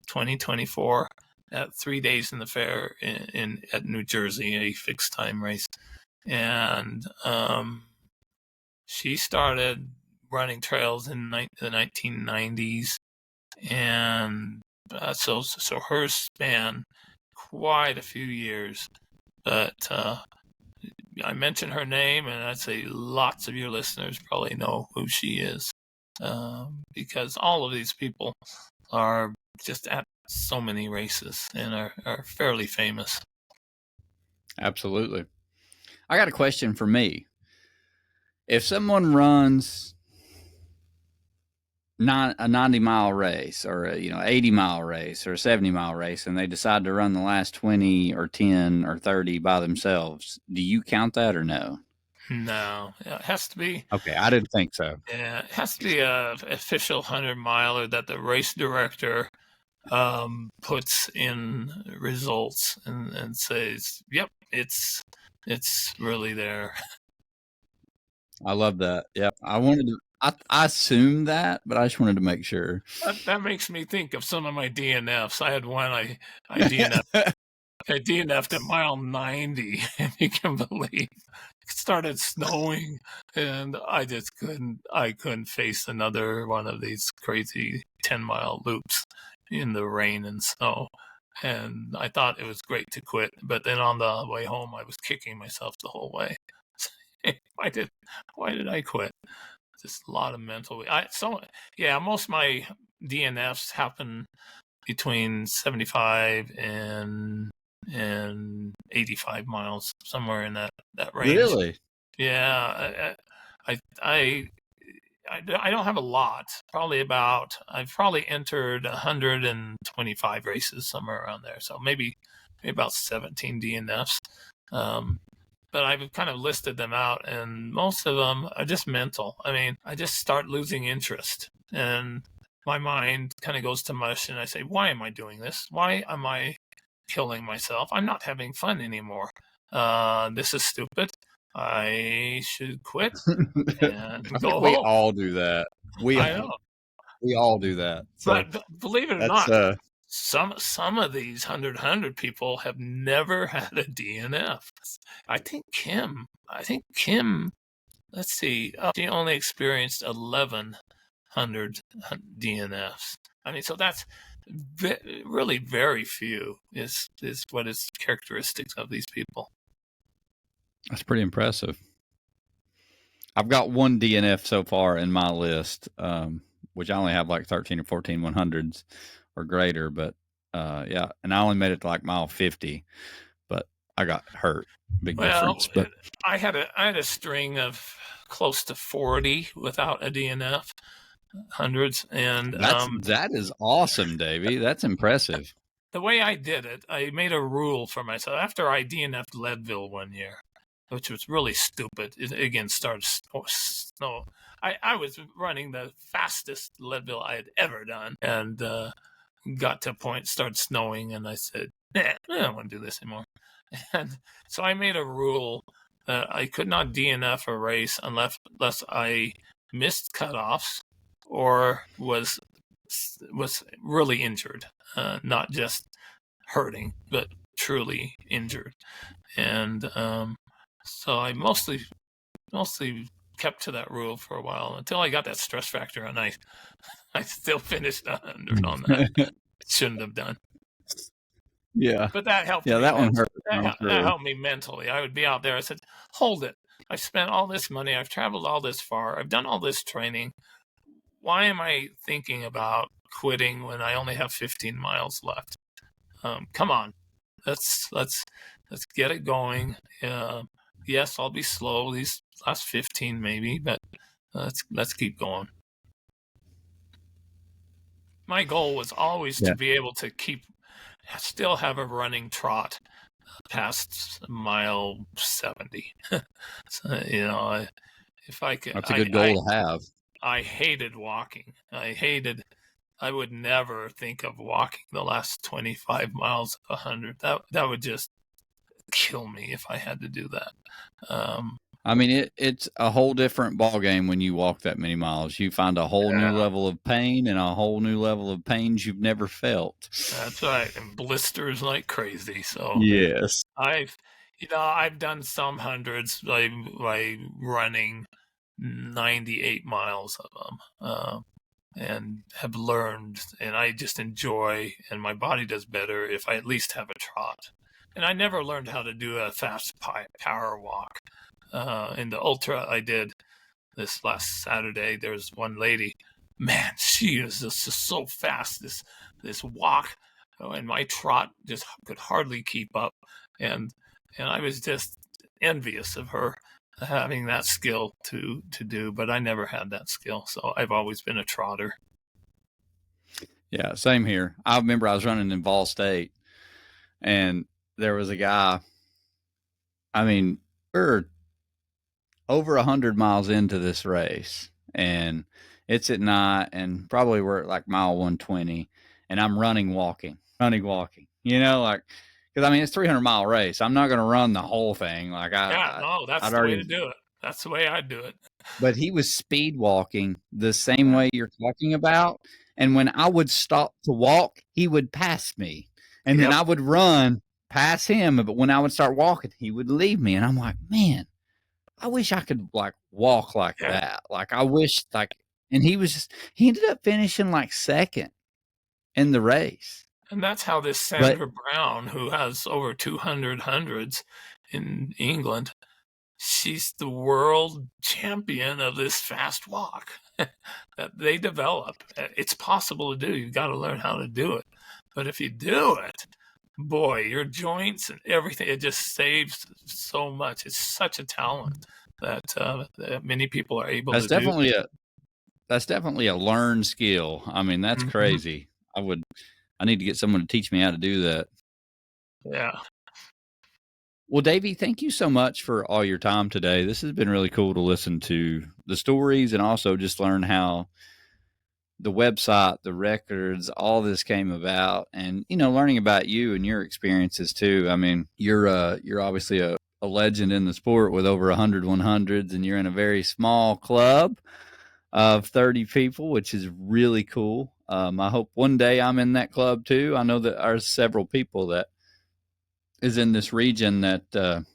2024, at 3 days in the fair at New Jersey, a fixed time race. And she started running trails in the 1990s, and so hers span quite a few years. But I mentioned her name, and I'd say lots of your listeners probably know who she is, because all of these people are just at so many races and are fairly famous. Absolutely. I got a question for me. If someone runs a 90-mile race, or a 80-mile race, or a 70-mile race, and they decide to run the last 20 or 10 or 30 by themselves, do you count that or no? No, it has to be. Okay, I didn't think so. Yeah, it has to be a official 100-miler that the race director puts in results and says, "Yep, it's really there." I love that. Yeah, I assumed that, but I just wanted to make sure. That makes me think of some of my DNFs. I had one I DNF'd. I DNF'd at mile 90, and you can believe it started snowing, and I just couldn't face another one of these crazy 10-mile loops in the rain and snow. And I thought it was great to quit, but then on the way home, I was kicking myself the whole way. why did I quit? Just a lot of mental. Most of my DNFs happen between 75 and 85 miles, somewhere in that range. Really? Yeah, I don't have a lot. I've probably entered 125 races, somewhere around there. So maybe about 17 DNFs. But I've kind of listed them out, and most of them are just mental. I mean, I just start losing interest, and my mind kind of goes to mush, and I say, why am I doing this? Why am I killing myself? I'm not having fun anymore. This is stupid. I should quit and I go think we home. all do that. I know. We all do that. So But believe it or not, some of these 100 people have never had a DNF. I think Kim, let's see, she only experienced 1,100 DNFs. I mean, so that's really very few is what is characteristics of these people. That's pretty impressive. I've got one DNF so far in my list, which I only have like 13 or 14 100s or greater. But yeah, and I only made it to like mile 50, but I got hurt. Big difference. But I had a string of close to 40 without a DNF, hundreds, and that is awesome, Davy. That's impressive. The way I did it, I made a rule for myself. After I DNF'd Leadville one year, which was really stupid. It again started snow. I was running the fastest Leadville I had ever done, and got to a point, started snowing, and I said, I don't want to do this anymore. And so I made a rule that I could not DNF a race unless I missed cutoffs or was really injured, not just hurting, but truly injured. And so I mostly kept to that rule for a while until I got that stress factor, and I still finished 100 on that. Shouldn't have done. Yeah, but that helped. Yeah, that one hurt. That helped me mentally. I would be out there. I said, "Hold it! I've spent all this money. I've traveled all this far. I've done all this training. Why am I thinking about quitting when I only have 15 miles left? Come on, let's get it going. Yes, I'll be slow these last 15 maybe, but let's keep going." My goal was always to be able to still have a running trot past mile 70. So, if I could. That's a good goal to have. I hated walking. I would never think of walking the last 25 miles of 100. That would just kill me if I had to do that. I mean, it's a whole different ball game when you walk that many miles. You find a whole new Yeah, level of pain and a whole new level of pains you've never felt. that's right. And blisters like crazy. So Yes. I've, I've done some hundreds by running 98 miles of them, and have learned, and I just enjoy, and my body does better if I at least have a trot. And I never learned how to do a fast power walk. In the ultra I did this last Saturday, there's one lady, man, she is just so fast. This walk, and my trot just could hardly keep up, and I was just envious of her having that skill to do, but I never had that skill, so I've always been a trotter. Yeah, same here. I remember I was running in Ball State, and there was a guy. I mean, we're over 100 miles into this race, and it's at night, and probably we're at like mile 120, and I'm running, walking. You know, like, because I mean it's 300-mile race. I'm not going to run the whole thing. Like Yeah, no, that's I'd the way to already. do it. That's the way I do it. But he was speed walking the same way you're talking about, and when I would stop to walk, he would pass me, and then Yep. I would run past him. But when I would start walking, he would leave me, and I'm like, man, I wish I could like walk like Yeah. that. Like I wish like, and he ended up finishing like second in the race. And that's how this But Sandra Brown, who has over 200 hundreds in England, she's the world champion of this fast walk that they develop. It's possible to do. You've got to learn how to do it. But if you do it, boy, your joints and everything, it just saves so much. It's such a talent that many people are able that's to do. definitely a learned skill. I mean, that's Mhm. crazy. I need to get someone to teach me how to do that. Yeah. Well, Davey, thank you so much for all your time today. This has been really cool to listen to the stories and also just learn how the website, the records, all this came about, and learning about you and your experiences too. I mean, you're obviously a legend in the sport with over 100 100s, and you're in a very small club of 30 people, which is really cool. I hope one day I'm in that club too. I know that there's several people that is in this region that the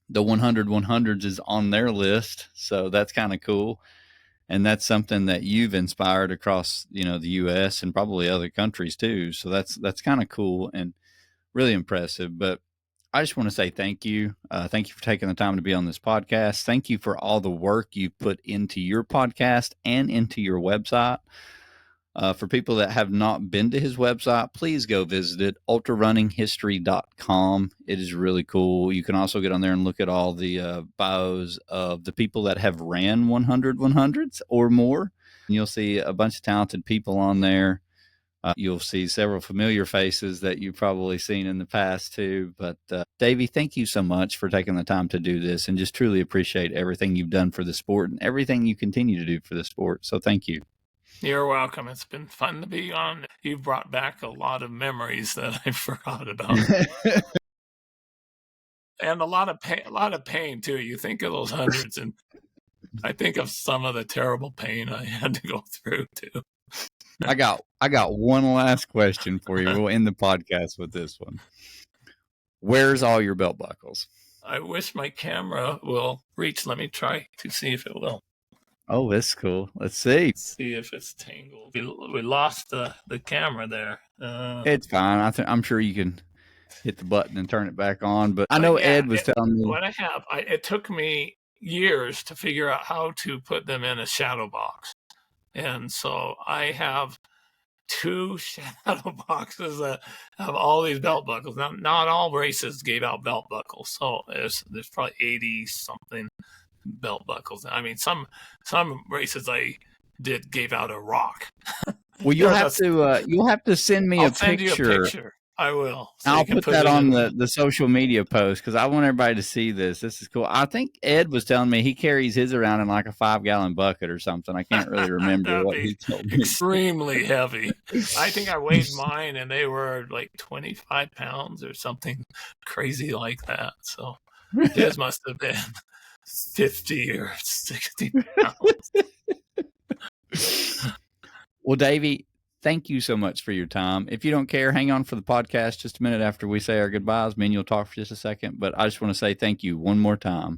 100 100s is on their list, so that's kind of cool. And that's something that you've inspired across the US and probably other countries too, so that's kind of cool and really impressive. But I just want to say thank you. Thank you for taking the time to be on this podcast. Thank you for all the work you put into your podcast and into your website. For people that have not been to his website, please go visit it, ultrarunninghistory.com. It is really cool. You can also get on there and look at all the bios of the people that have ran 100 100s or more. And you'll see a bunch of talented people on there. You'll see several familiar faces that you've probably seen in the past too. But Davey, thank you so much for taking the time to do this, and just truly appreciate everything you've done for the sport and everything you continue to do for the sport. So thank you. You're welcome. It's been fun to be on. You've brought back a lot of memories that I forgot about. And a lot of pain too. You think of those hundreds, and I think of some of the terrible pain I had to go through too. I got one last question for you. We'll end the podcast with this one. Where's all your belt buckles? I wish my camera will reach. Let me try to see if it will. Oh, that's cool. Let's see. Let's see if it's tangled. We lost the camera there. It's fine. I'm sure you can hit the button and turn it back on. But I know Ed was telling me. What I have, it took me years to figure out how to put them in a shadow box. And so I have 2 shadow boxes that have all these belt buckles. Now, not all races gave out belt buckles, so there's probably 80 something belt buckles. I mean, some races I did gave out a rock. Well, you'll have to send me I'll a send picture. you a picture. I will. So I'll put that on the social media post because I want everybody to see this. This is cool. I think Ed was telling me he carries his around in like a 5-gallon bucket or something. I can't really remember what he told me. Extremely heavy. I think I weighed mine and they were like 25 pounds or something crazy like that. So his must have been. 50 or 60 pounds. Well, Davy, thank you so much for your time. If you don't care, hang on for the podcast just a minute after we say our goodbyes. Me and you'll talk for just a second. But I just want to say thank you one more time.